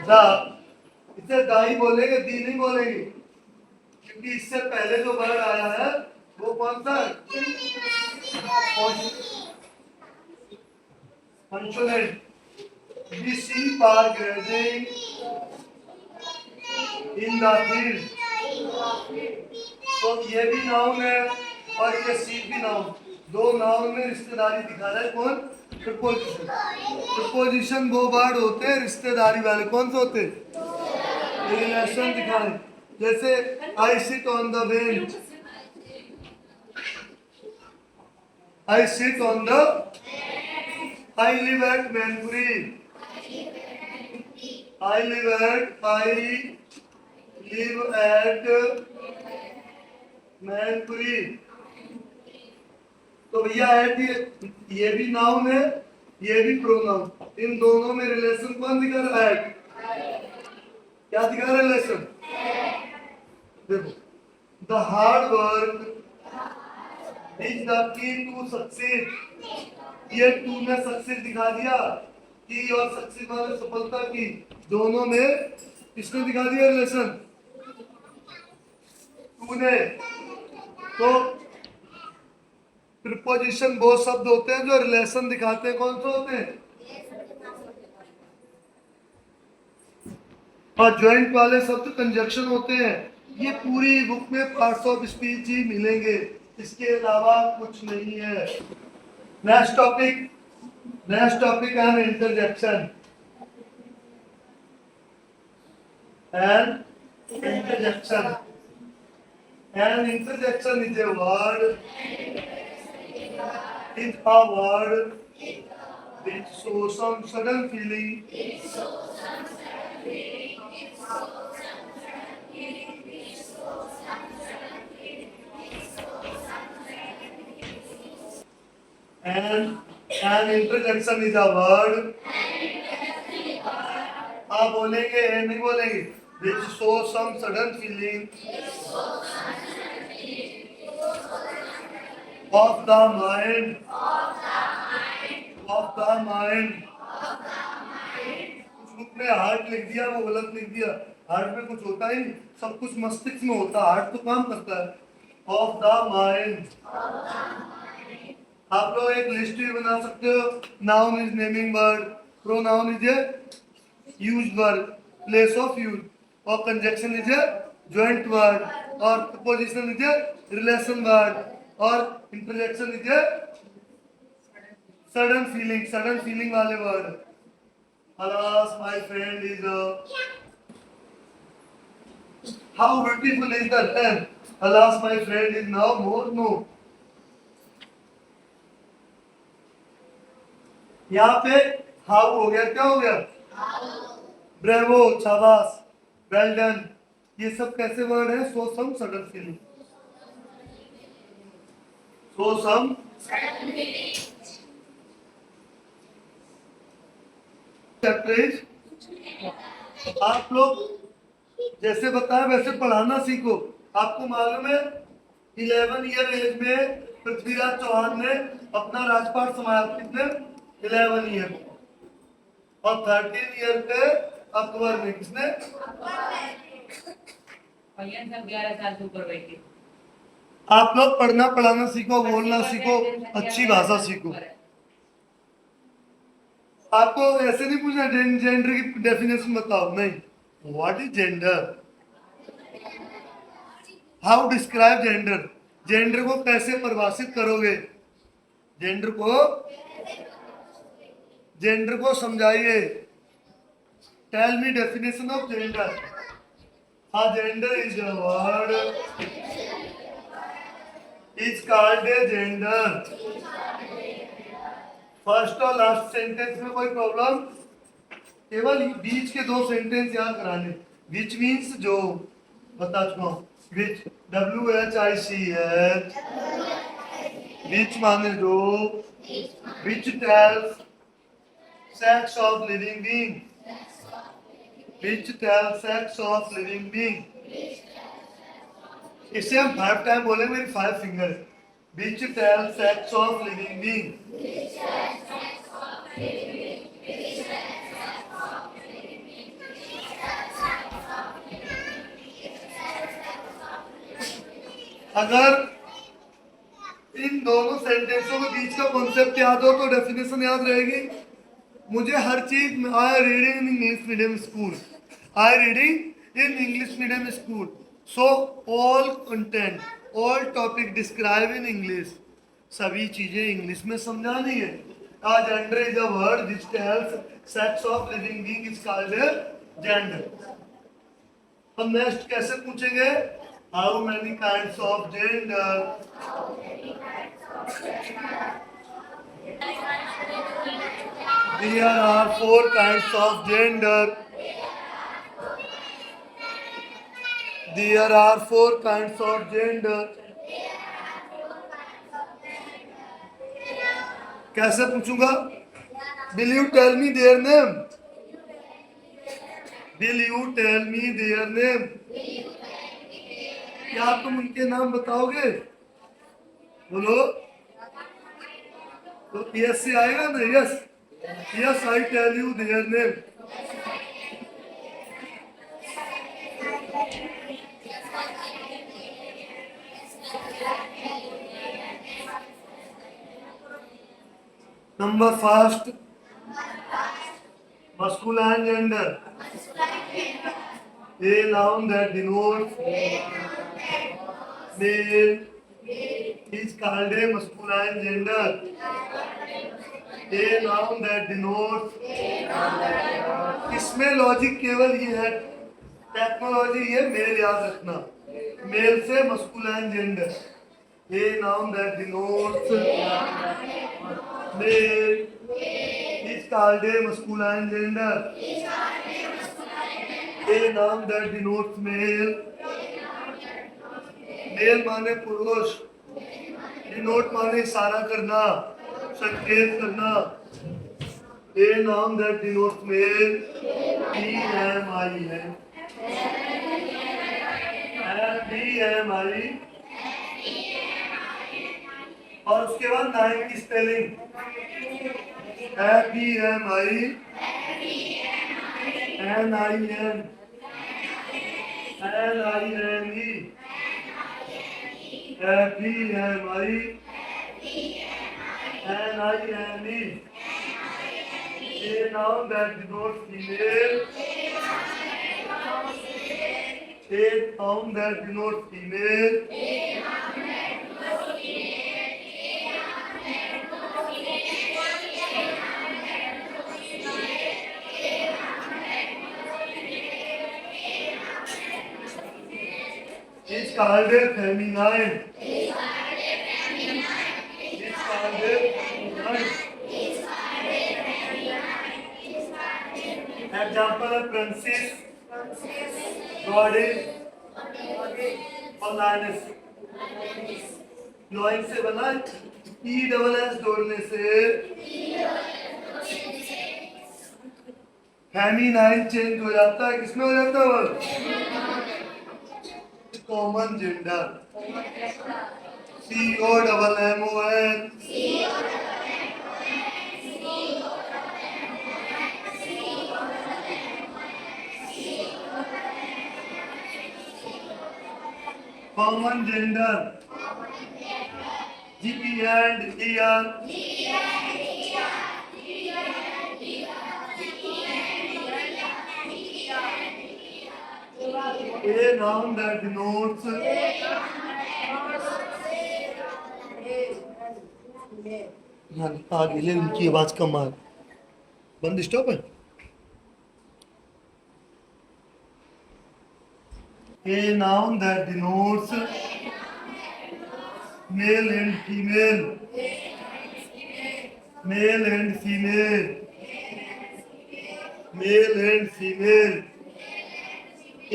द इसे दाई बोलेंगे दी नहीं बोलेंगे क्योंकि इससे पहले जो वर्ड आया है वो कौन सा consonant we see are grazing in the field तो ये भी नाउन है और ये सीट भी नाउन दो नाउन में रिश्तेदारी दिखा रहा है कौन प्रीपोजिशन प्रीपोजिशन वो वर्ड होते हैं रिश्तेदारी वाले कौन से होते हैं रिलेशन दिखाए जैसे I sit on the bench I sit on the I live at Mainpuri I live at Mainpuri तो भैया एट ये भी नाउन है ये भी प्रोनाउन इन दोनों में रिलेशन कौन दिखा रहा है क्या दिखा रहा है रिलेशन देखो the hard work is the key to success ये टू में सक्सेस दिखा दिया की और सक्सेस वाले सफलता की दोनों में किसने दिखा दिया रिलेशन तूने तो प्रीपोजिशन वो शब्द होते हैं जो रिलेशन दिखाते हैं कौन से होते हैं और ज्वाइंट वाले शब्द कंजक्शन होते हैं ये पूरी बुक में पार्ट्स ऑफ स्पीच ही मिलेंगे इसके अलावा कुछ नहीं है नेक्स्ट टॉपिक है interjection and interjection an interjection is a word which shows some sudden feeling and an interjection is a word आप बोलेंगे नहीं बोलेंगे which shows some sudden feeling of the mind कुछ बुक में हार्ट लिख दिया वो गलत लिख दिया हार्ट में कुछ होता ही नहीं सब कुछ मस्तिष्क में होता है हार्ट तो काम करता है ऑफ द माइंड आप लोग एक लिस्ट भी बना सकते हो noun is naming word pronoun is a used word place of use और conjunction is a joint word और preposition is a relation word और interjection is a sudden feeling वाले word alas my friend is how beautiful is the land alas my friend is now more no यहाँ पे how हो गया क्या हो गया ब्रेवो शाबाश वेल डन ये सब कैसे वर्ड है सो सम सडन फीलिंग सो सम आप लोग जैसे बताया वैसे पढ़ाना सीखो आपको मालूम है 11 ईयर एज में पृथ्वीराज चौहान ने अपना राजपाट समाया कितने 11 ईयर और 13 ईयर पे अकबर ने किसने 11 साल से ऊपर बैठे आप लोग पढ़ना पढ़ाना सीखो बोलना सीखो अच्छी भाषा सीखो आपको ऐसे नहीं पूछना जेंडर की डेफिनेशन बताओ नहीं what is gender how describe gender को कैसे परिभाषित करोगे जेंडर को समझाइए tell me definition of gender हाँ gender is a word is called a gender first और लास्ट सेंटेंस में कोई प्रॉब्लम केवल बीच के दो सेंटेंस याद कराने विच मीन्स जो बता चुका हूँ विच WHICH Which माने जो, which tells sex of living being, which tells sex of living being. इसे हम 5 टाइम बोलेंगे, मेरी 5 finger. which tells sex of living being. अगर इन दोनों सेंटेंसों के बीच का कॉन्सेप्ट याद हो तो डेफिनेशन याद रहेगी। मुझे हर चीज में, I reading in English medium school, I reading in English medium school, so all content, all topic describe in English, सभी चीजें इंग्लिश में समझानी है। आज gender is a word which tells sex of living being is called gender. हम next कैसे पूछेंगे, how many kinds of gender, there are 4 kinds of gender, there are 4 kinds of gender। कैसे पूछूंगा, will you tell me their name, will you tell me their name, क्या तुम उनके नाम बताओगे, बोलो। तो यस से आएगा ना, yes, yes I tell you their name. Number first, masculine gender, a noun that denotes male is called a masculine gender, a noun that denotes, इसमें लॉजिक केवल ये है, टेक्नोलॉजी ये मेल याद रखना, मेल से masculine gender, a noun that denotes male is called a masculine gender, a noun that denotes male, male माने पुरुष, डिनोट माने इशारा करना, संकेत करना, a noun that denotes male, he, am, I है, he, am, I, और उसके बाद नाइन की spelling, F, E, M, I, N, I, N, N, I, N, E, F, E, M, I, N, I, N, E, a noun that denotes female, a noun that denotes female, is called a feminine, is called a feminine, example of princess, goddess और lioness, lion से बना, E double S जोड़ने से feminine change हो जाता है, किसमें हो जाता है, common gender, C O double M O N, common gender, G P and E R, a noun that denotes, आगे ले, उनकी आवाज कम आ, बंद स्टॉप है, a noun that denotes male and female, male and female, male and female,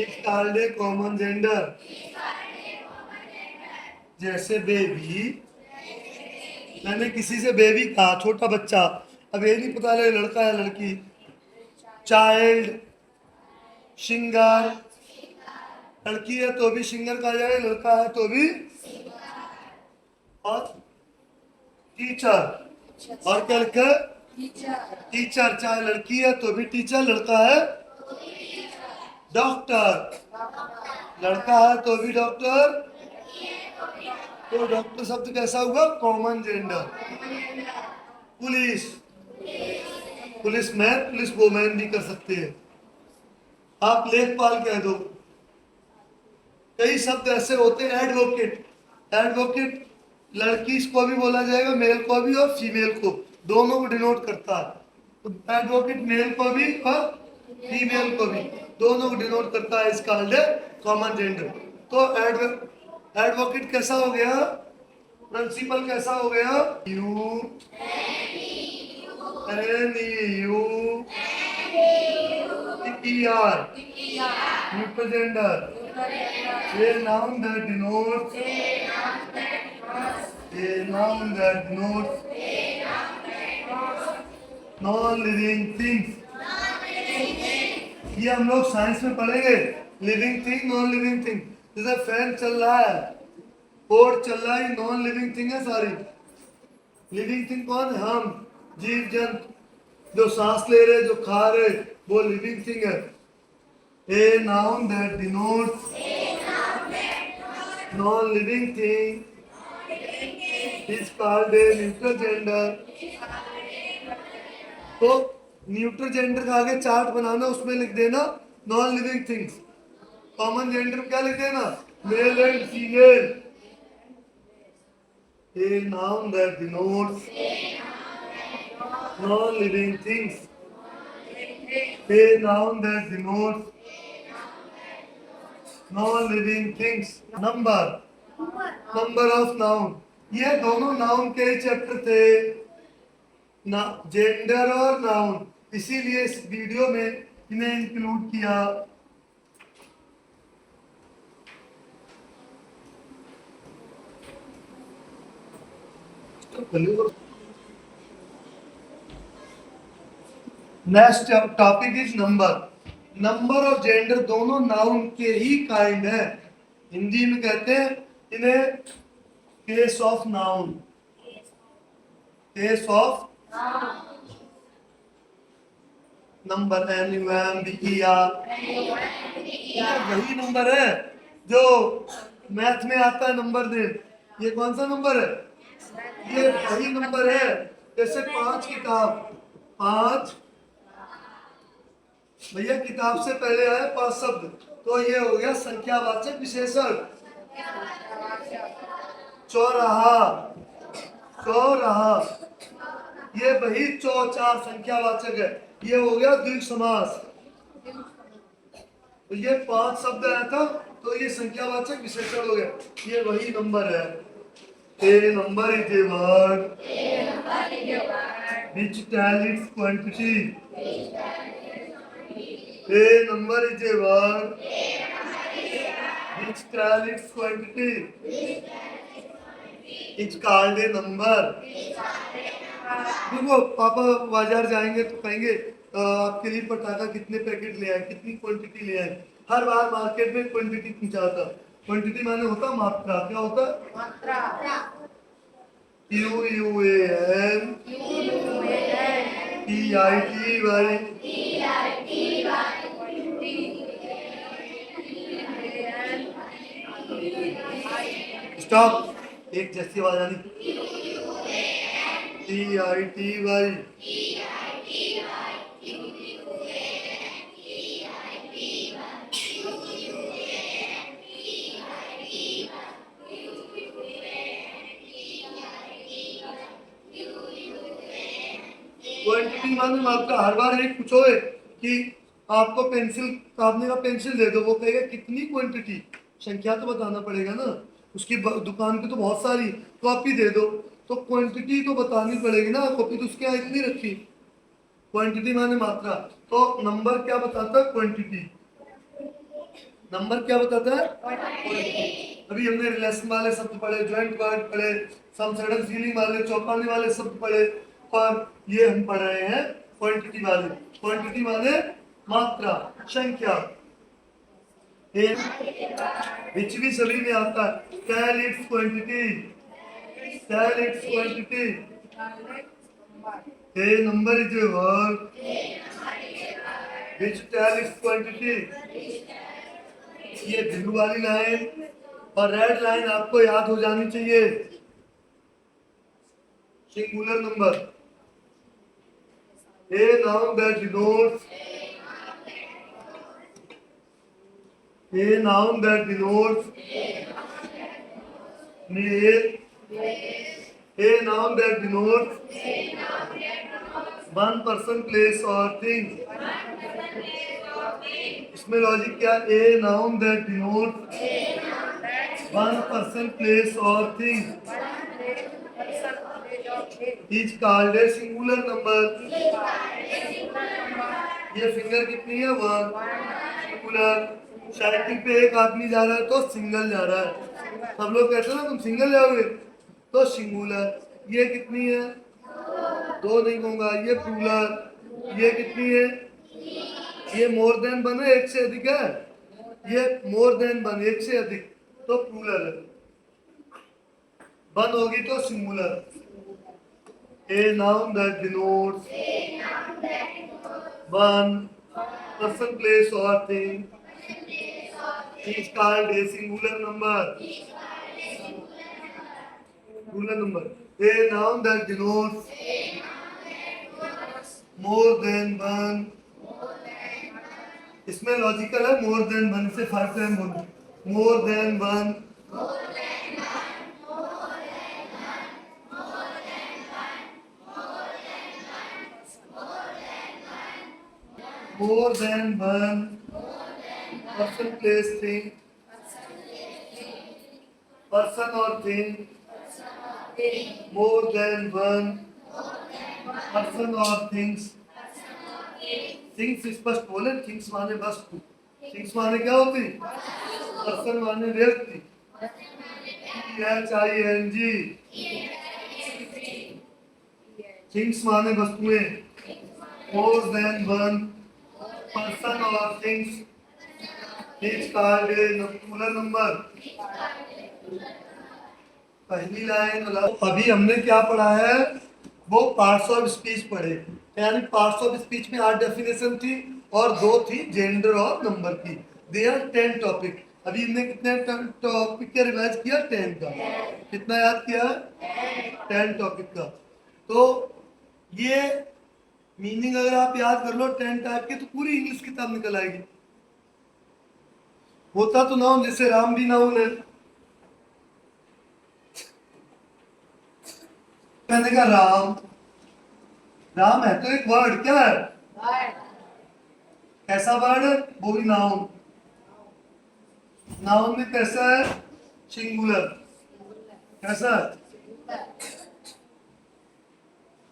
is called a common gender, जैसे baby, मैंने किसी से बेबी कहा, छोटा बच्चा। अब ये नहीं पता लगे लड़का है लड़की। चाइल्ड, सिंगर, लड़की है तो भी सिंगर कहा जाए, लड़का है तो भी। और टीचर, और क्या लिखा है? टीचर, चाहे लड़की है तो भी टीचर, लड़का है। डॉक्टर, लड़का है तो भी डॉक्टर। तो डॉक्टर शब्द कैसा हुआ? Common gender. Police, police man, police woman भी कर सकते हैं। आप लेखपाल कह दो। कई शब्द ऐसे होते हैं। एडवोकेट, एडवोकेट लड़की को भी बोला जाएगा, मेल को भी और फीमेल को, दोनों को डिनोट करता है। तो एडवोकेट मेल को भी और फीमेल को भी, दोनों को डिनोट करता है। इसका है कॉमन जेंडर। तो एडवोकेट कैसा हो गया? प्रिंसिपल कैसा हो गया? U N U E R, neutral gender. A noun that denotes, a noun that denotes non-living things। ये हम लोग साइंस में पढ़ेंगे। Living thing, non living thing. जैसे फैन चल रहा है, बोर्ड चल रहा है, नॉन लिविंग थिंग है सारी। लिविंग थिंग कौन है? हम, जीव जंतु, जो सांस ले रहे, जो खा रहे, वो लिविंग थिंग है। A noun that denotes non-living thing is called a neutral gender। तो न्यूट्रल जेंडर का आगे चार्ट बनाना, उसमें लिख देना non living things. Common gender में क्या लिख देना? Male and female. A noun that denotes non living things, a noun that denotes non living things. Number, number of noun, ये दोनों नाउन के चैप्टर थे ना, जेंडर और नाउन, इसीलिए इस वीडियो में इन्हें इंक्लूड किया। Next topic is number. Number और जेंडर दोनों नाउन के ही काइंड है। हिंदी में कहते हैं इन्हें case of noun, case of number. N U M B E R, वही नंबर है जो मैथ में आता है नंबर दे। ये कौन सा नंबर है? ये वही नंबर है। जैसे 5 किताब, 5 भैया किताब से पहले आए 5 शब्द, तो ये हो गया संख्यावाचक विशेषण। चौराहा, चौराहा, ये वही 4 संख्यावाचक है। ये हो गया द्विग समास। तो ये 5 शब्द आया था, तो ये संख्यावाचक विशेषण हो गया। ये वही नंबर है। A number is a word which tells its quantity। A number is a word which tells its quantity। It's called a number। देखो पापा बाजार जाएंगे तो कहेंगे आपके लिए पटाखा कितने पैकेट ले आए, कितनी क्वांटिटी ले आए। हर बार मार्केट में क्वांटिटी पूछाता। क्वांटिटी माने होता मात्रा। क्या होता? मात्रा। U U A N T I T Y. Stop, एक जैसी आवाज आनी। T I T Y. Quantity माने मात्रा। हर बार एक पूछोगे कि आपको पेंसिल, आपने का पेंसिल दे दो, वो कहेगा कितनी क्वांटिटी, संख्या तो बताना पड़ेगा ना। उसकी दुकान पे तो बहुत सारी, कॉपी दे दो तो क्वांटिटी तो बतानी पड़ेगी ना। कॉपी तो उसके यहाँ इतनी रखी। क्वांटिटी माने मात्रा। तो नंबर क्या बताता है? क्वांटिटी। नंबर क्या बताता है? अभी हमने रिलेशन वाले शब्द पढ़े, ज्वाइंट वर्ड पढ़े, समसड़क सीलिंग वाले चौंकाने वाले शब्द पढ़े, और ये हम पढ़ रहे हैं क्वांटिटी वाले। क्वांटिटी माने मात्रा, संख्या। विच भी सभी में आता है। Tell its quantity, tell its quantity. A number is a word which tell its quantity. ये ब्लू वाली लाइन और रेड लाइन आपको याद हो जानी चाहिए। Singular number. A noun that denotes, a noun that denotes male, a noun that denotes one person, place or thing। इसमें logic क्या? A noun that denotes one person, place or thing is called a singular number। ये finger कितनी है? 1। Singular. Cycle पे एक आदमी जा रहा है तो सिंगल जा रहा है। सब लोग कहते हैं ना तुम सिंगल जाओगे, तो सिंगुलर। ये कितनी है? 2 नहीं कहूंगा, ये प्लूरल। ये कितनी है? ये मोर देन 1 है, एक से अधिक है। ये मोर देन 1, एक से अधिक, तो प्लूरल है। 1 होगी तो singular. A noun that denotes one person, place or thing is called a singular number। Singular number। A noun that denotes more than one। इसमें लॉजिकल है, more than one से फर्स्ट टाइम बोलो। more than one, more than one person, place, thing, person or thing, more than one person or things। Things स्पष्ट बोले, things माने वस्तु। Things माने क्या होती? पर्सन माने व्यक्ति। THING। थिंग्स माने वस्तुएं। more than one person or things is called a singular number। पहली लाइन। अभी हमने क्या पढ़ा है? वो पार्ट्स ऑफ स्पीच पढ़े, यानी पार्ट्स ऑफ स्पीच में 8 डेफिनेशन थी और 2 थी जेंडर और नंबर की। They are 10 topic. अभी हमने कितने टॉपिक का रिवाइज किया? 10 का। कितना याद किया? 10 टॉपिक का। तो ये मीनिंग अगर आप याद कर लो 10 टाइप के, तो पूरी इंग्लिश किताब निकल आएगी। होता तो नाउन, जैसे राम भी नाउन है। मैंने कहा राम, राम है तो एक वर्ड, क्या है? कैसा वर्ड है? वो भी नाउन। नाउन में कैसा है? सिंगुलर। कैसा है?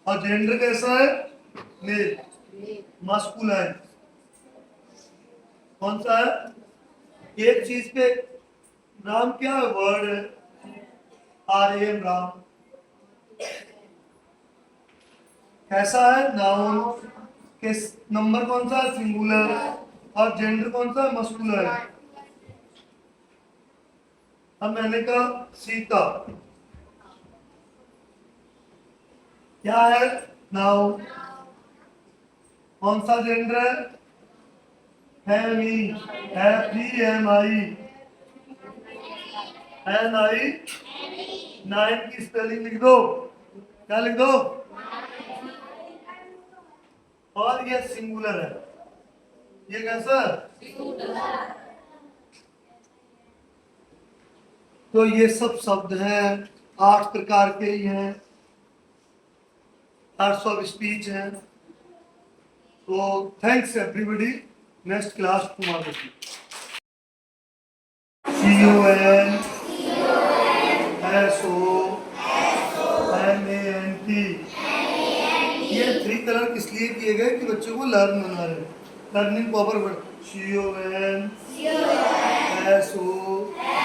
और जेंडर कैसा है? Male, masculine. कौन सा है? एक चीज पे नाम क्या है? वर्ड है। RM, राम। कैसा है? नाउन। किस नंबर कौन सा है? सिंगुलर। और जेंडर कौन सा है? मस्कुलर। अब मैंने कहा सीता, क्या है? नाउन। कौन सा जेंडर है? है मी, है फ्री, एम आई, एन आई। 9 की स्पेलिंग लिख दो। क्या लिख दो? और ये सिंगुलर है। ये कैसा? तो ये सब शब्द हैं, 8 प्रकार के ही हैं, पार्ट्स ऑफ स्पीच हैं। तो थैंक्स एवरीबody। नेक्स्ट क्लास तुम्हारे CON SOMANT। ये 3 कलर किस लिए किए गए? कि बच्चों को लर्न बना रहे, learning power. CON SOMANT,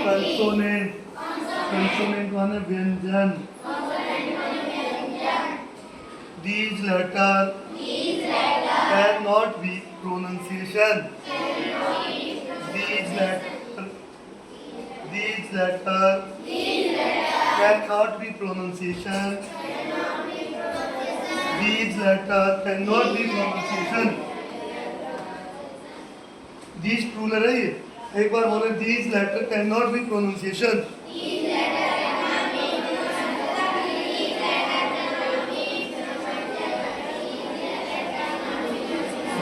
consonant. Consonant माने व्यंजन। These letters cannot be pronunciation. These letters cannot be pronunciation. These letters cannot be pronunciation. These plural है ये। एक बार बोले these letters cannot be pronunciation.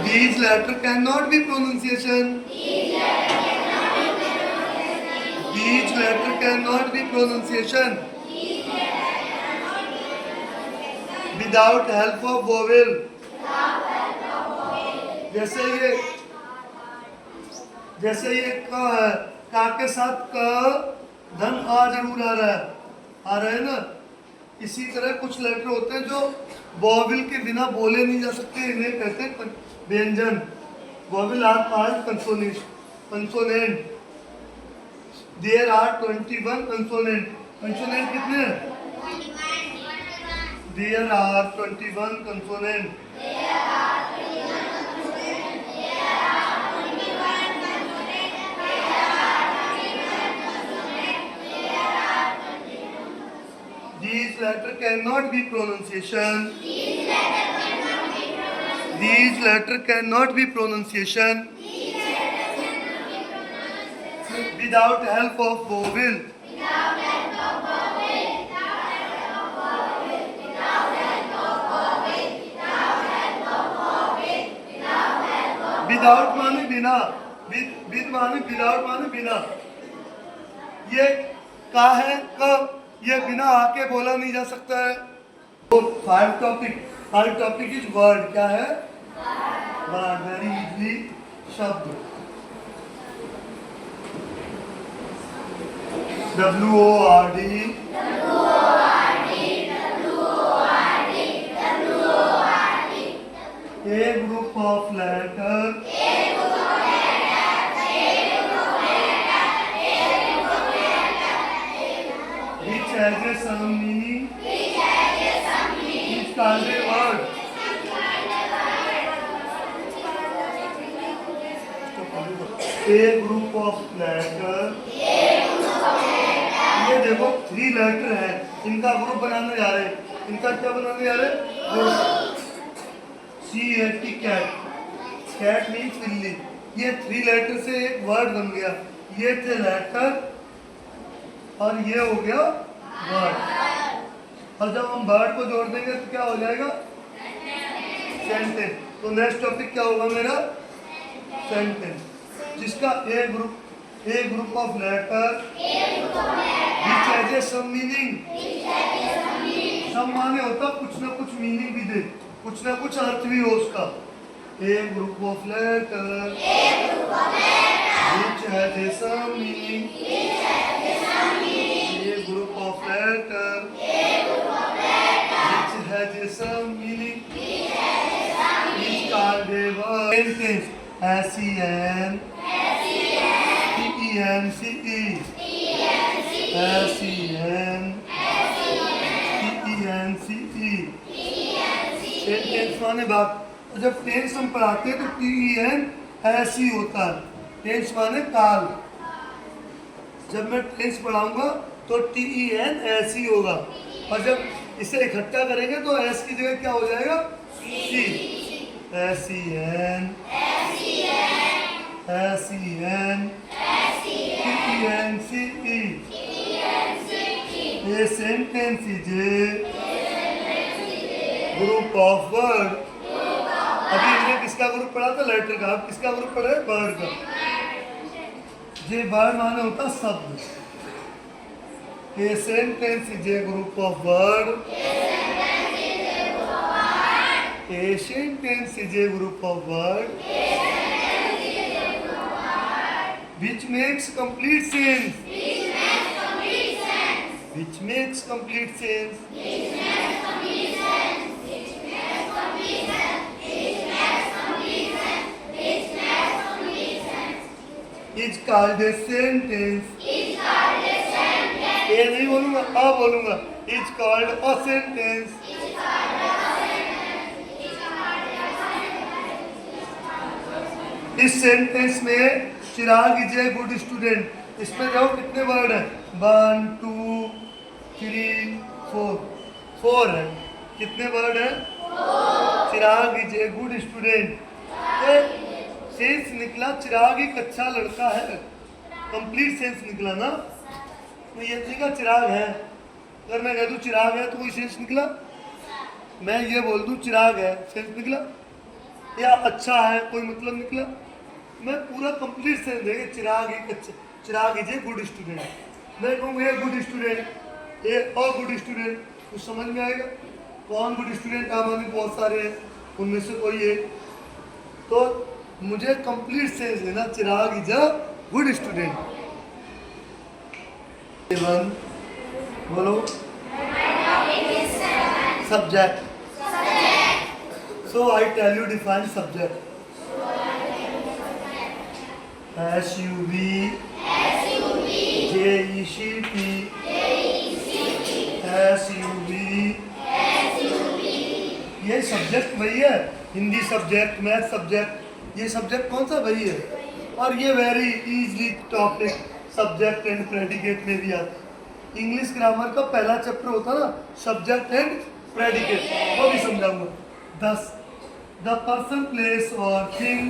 These letters cannot be pronunciation. These letters cannot be pronunciation. Without help of vowel. जैसे ये क है, का के साथ क धन आ जरूर आ रहा है ना। इसी तरह कुछ लेटर होते हैं जो वॉवेल के बिना बोले नहीं जा सकते, इन्हें कहते हैं व्यंजन। Vowel are called consonant. There are 21 consonant. Consonant कितने हैं? There are 21 consonant. These letters cannot be pronunciation. These letters cannot be pronunciation without help of vowel. Without माने बिना, with माने without माने बिना। ये का है क, ये बिना आके बोला नहीं जा सकता है। तो फाइव टॉपिक इज वर्ड। क्या है? वर्ड। वेरी इजली शब्द। WORD, a group of letters which has some meaning is called a word. A group of letters, ये देखो 3 लेटर है, इनका ग्रुप बनाने जा रहे हैं। इनका क्या बनाने जा रहे हैं? CAT, cat. कैट मीन्स बिल्ली। ये 3 लेटर से एक वर्ड बन गया। ये थे लेटर और ये हो गया वर्ड। और जब हम वर्ड को जोड़ देंगे तो क्या हो जाएगा? सेंटेंस। तो नेक्स्ट टॉपिक क्या होगा मेरा? सेंटेंस। जिसका a group of letter which has a some meaning। Some माने होता कुछ ना कुछ मीनिंग भी दे, कुछ ना कुछ अर्थ भी हो उसका। A group of letter which has a some meaning। A group of letters which has a some meaning is called a word. Sentence. SENTENCE, SENTENCE। Sentence माने बात। जब टेंस हम पढ़ाते हैं तो TEN ऐसी होता है। टेंस माने काल। जब मैं टेंस पढ़ाऊंगा तो TEN ऐसी होगा, और जब इसे इकट्ठा करेंगे तो एस की जगह क्या हो जाएगा? सी। SEN, TENCE। A sentence is a group of word। अभी हमने किसका ग्रुप पढ़ा था? लेटर का। अब किसका ग्रुप पढ़ा है? वर्ड का। ये वर्ड माने होता शब्द। A sentence is a group of word। A sentence is a group of word which makes complete sense। Which makes complete sense is called a sentence। A ए नहीं बोलूंगा, आ बोलूंगा। Is called a sentence. इस sentence में चिराग is a good student. इसमें जाओ कितने word है? 1 2 3 4 4 है। कितने वर्ड है? चिराग इज ए गुड स्टूडेंट। तो सेंस निकला चिराग एक अच्छा लड़का है, कंप्लीट सेंस निकला ना। तो ये देखा चिराग है, अगर मैं कह दूं चिराग है तो कोई सेंस निकला? मैं ये बोल दूं चिराग है, सेंस निकला? या अच्छा है कोई मतलब निकला? मैं पूरा कंप्लीट सेंस देंगे। चिराग एक अच्छा, चिराग इज ए गुड स्टूडेंट। मैं कहूँगा a good student, A a good student, कुछ समझ में आएगा? कौन गुड स्टूडेंट? आमानी बहुत सारे हैं, उनमें से कोई एक। तो मुझे कंप्लीट सेंस देना, चिराग इज अ गुड स्टूडेंट। बोलो subject. So I tell you define subject. SUV, JECT, SUV। ये सब्जेक्ट वही है, हिंदी सब्जेक्ट, मैथ सब्जेक्ट। ये सब्जेक्ट कौन सा वही है। और ये very easily topic subject and predicate में भी आता है। इंग्लिश ग्रामर का पहला चैप्टर होता ना सब्जेक्ट एंड प्रेडिकेट, वो भी समझाऊंगा। 10 The person, place or thing.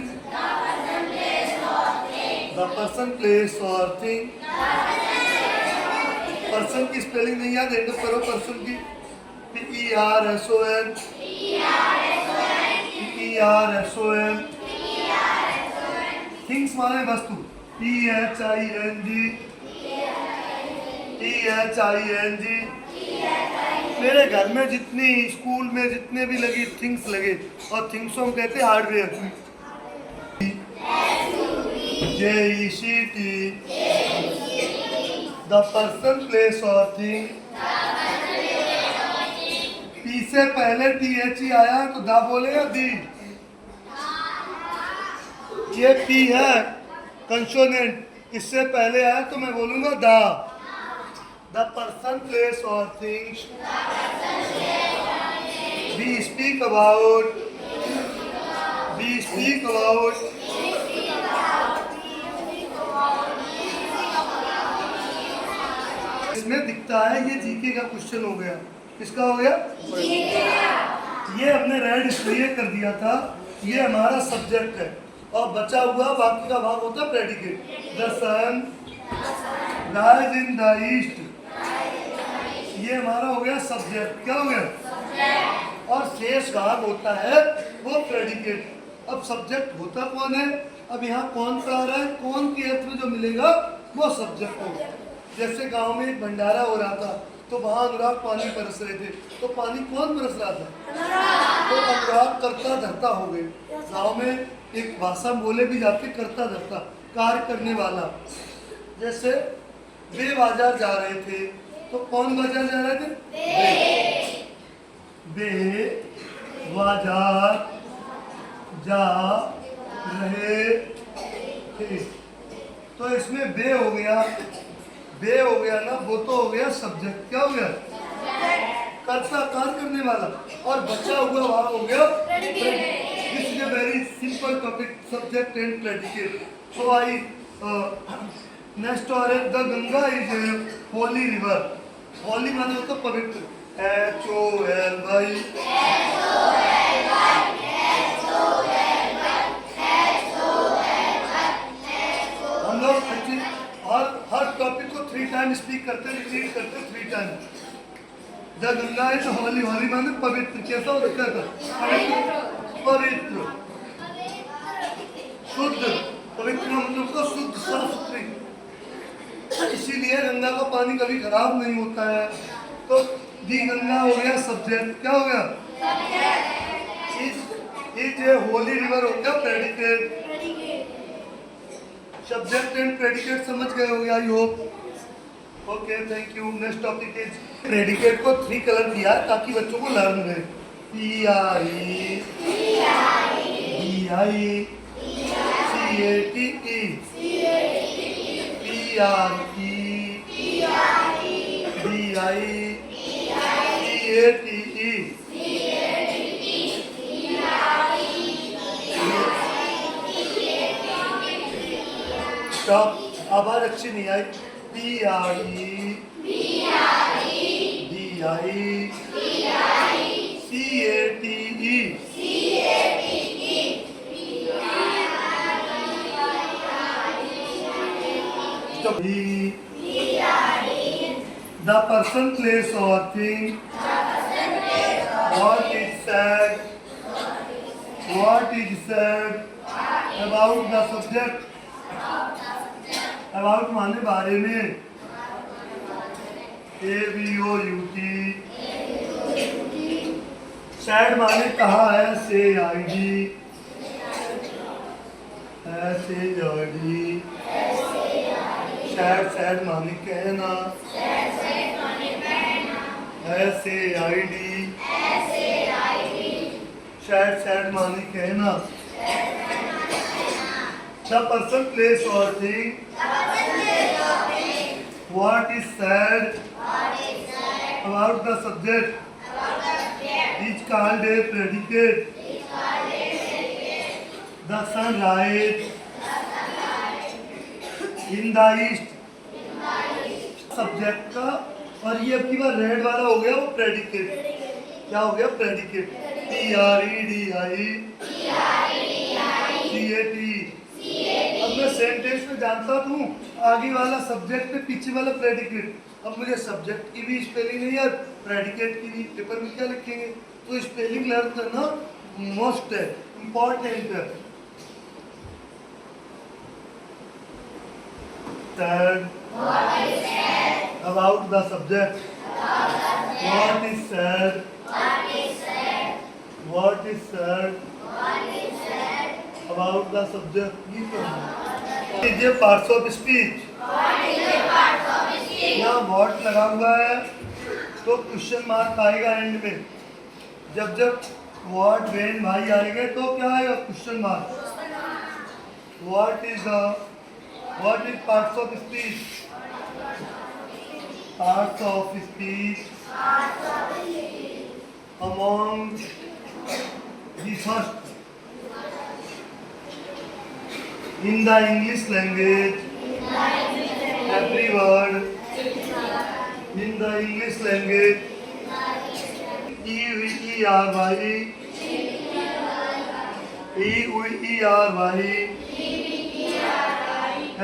The person, place or thing. Person की स्पेलिंग नहीं याद, एंड करो पर्सन की। PERSON, PERSON। थिंग्स माने वस्तु, THING। मेरे घर में जितनी, स्कूल में जितने भी लगी थिंग्स लगे, और थिंग्स हम कहते हैं hardware. JECT, the person, place और थिंग। पी से पहले THE आया तो दा बोले या दी? ये पी है कंसोनेंट, इससे पहले आया तो मैं बोलूंगा दा। The person, place or things we speak about, इसमें दिखता है। ये जीके का क्वेश्चन हो गया। किसका हो गया? ये हमने रेड इसलिए कर दिया था, ये हमारा सब्जेक्ट है, और बचा हुआ बाकी का भाग होता है predicate. The sun rise in the east, ये हमारा हो गया सब्जेक्ट। क्या हो गया? और शेष भाग होता है वो प्रेडिकेट। अब सब्जेक्ट होता कौन है? अब यहाँ कौन सा आ रहा है, कौन के अर्थ में जो मिलेगा वो सब्जेक्ट होगा। जैसे गांव में एक भंडारा हो रहा था, तो वहाँ अनुराग पानी बरस रहे थे, तो पानी कौन बरस रहा था? तो अनुराग करता धरता हो गए। गाँव में एक भाषा बोले भी जाते, करता धरता, कार्य करने वाला। जैसे वे बाजार जा रहे थे, तो कौन बाजार जा रहे थे? वे बाजार जा रहे थे। तो इसमें बे हो गया, बे हो गया ना, वो तो हो गया सब्जेक्ट। क्या हो गया? कर्ता, कार्य करने वाला। और बचा हुआ भाग हो गया this is a very simple topic, subject and predicate. So I next और the Ganga is a holy river. Holy माने होता पवित्र, HOLY। हम लोग हर टॉपिक को 3 टाइम स्पीक करते हैं, रिपीट करते हैं 3 time. The Ganga is Holi, Holi माने पवित्र। कैसा होता है? पवित्र, शुद्ध। पवित्र मतलब तो शुद्ध, साफ सुथरी। इसीलिए गंगा का पानी कभी खराब नहीं होता है। तो दी गंगा हो गया सब्जेक्ट। क्या हो गया? इज ए होली रिवर हो गया प्रेडिकेट। सब्जेक्ट एंड प्रेडिकेट समझ गए हो गया, I hope. Okay, thank you. Next topic is predicate को 3 कलर दिया ताकि बच्चों को लर्न रहे। PRE, DI, CATE, PRE, stop, आवाज अच्छी नहीं आई। PREDI Stop. The person, place or thing. What is said? What is said about the subject? About माने बारे में। ABOUT। Said माने कहा है। SAID। Said माने कहना। SAID। Said माने कहना। The person, place or thing. What is said about the subject is called a predicate. The sun rises in the east. Subject का, और ये अब की बार रेड वाला हो गया वो प्रेडिकेट। क्या हो गया? प्रेडिकेट। PREDICAT। अब मैं सेंटेंस में जानता हूँ आगे वाला सब्जेक्ट पे पीछे वाला प्रेडिकेट। अब मुझे सब्जेक्ट की भी स्पेलिंग नहीं है, प्रेडिकेट की भी। पेपर में क्या लिखेंगे? तो स्पेलिंग लर्न करना मोस्ट है, इम्पोर्टेंट है। Said about the subject. What is said? What is said about the subject? What is a parts of speech? यहाँ what लगा हुआ है तो क्वेश्चन मार्क आएगा एंड में। जब what when भाई आएंगे तो क्या आएगा? Question mark. What is parts of speech? Parts of speech among the first in the English language. Every word in the English language. EVERY.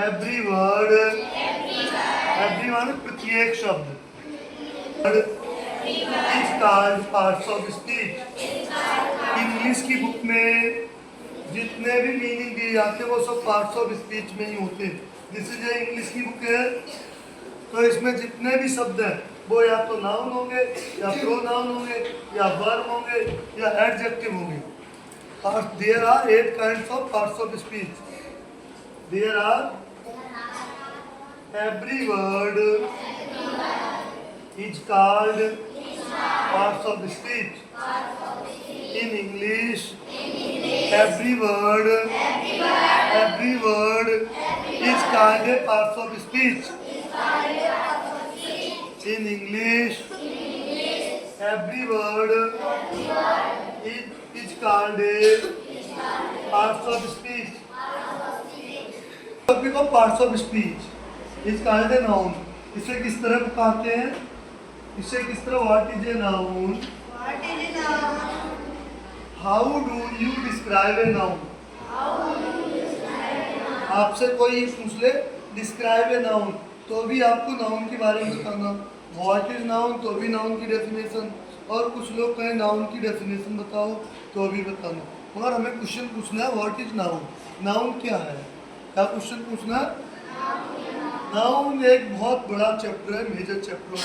Every word प्रत्येक शब्द is called parts of speech. English की book में जितने भी meaning दिए जाते हैं वो सब पार्ट्स ऑफ स्पीच में ही होते हैं। दिस इज इंग्लिश की बुक है, तो इसमें जितने भी शब्द हैं वो या तो नाउन होंगे या प्रोनाउन होंगे या वर्ब होंगे या एडजेक्टिव होंगे। There are 8 kinds of parts of speech. There are every word is called parts of speech. In English, every word is called a parts of speech. In English, every word is called a parts of speech. Topic of parts of speech is called a noun. इसे किस तरह पुकारते हैं? इसे किस तरह? What is a noun? How do you describe a noun? आपसे कोई पूछ ले डिस्क्राइब ए नाउन, तो भी आपको नाउन के बारे में बताना। व्हाट इज नाउन, तो भी नाउन की डेफिनेशन। और कुछ लोग कहें नाउन की डेफिनेशन बताओ, तो भी बताना। मगर हमें क्वेश्चन पूछना है व्हाट इज नाउन, नाउन क्या है? क्या क्वेश्चन पूछना? नाउन एक बहुत बड़ा चैप्टर है, मेजर चैप्टर ऑफ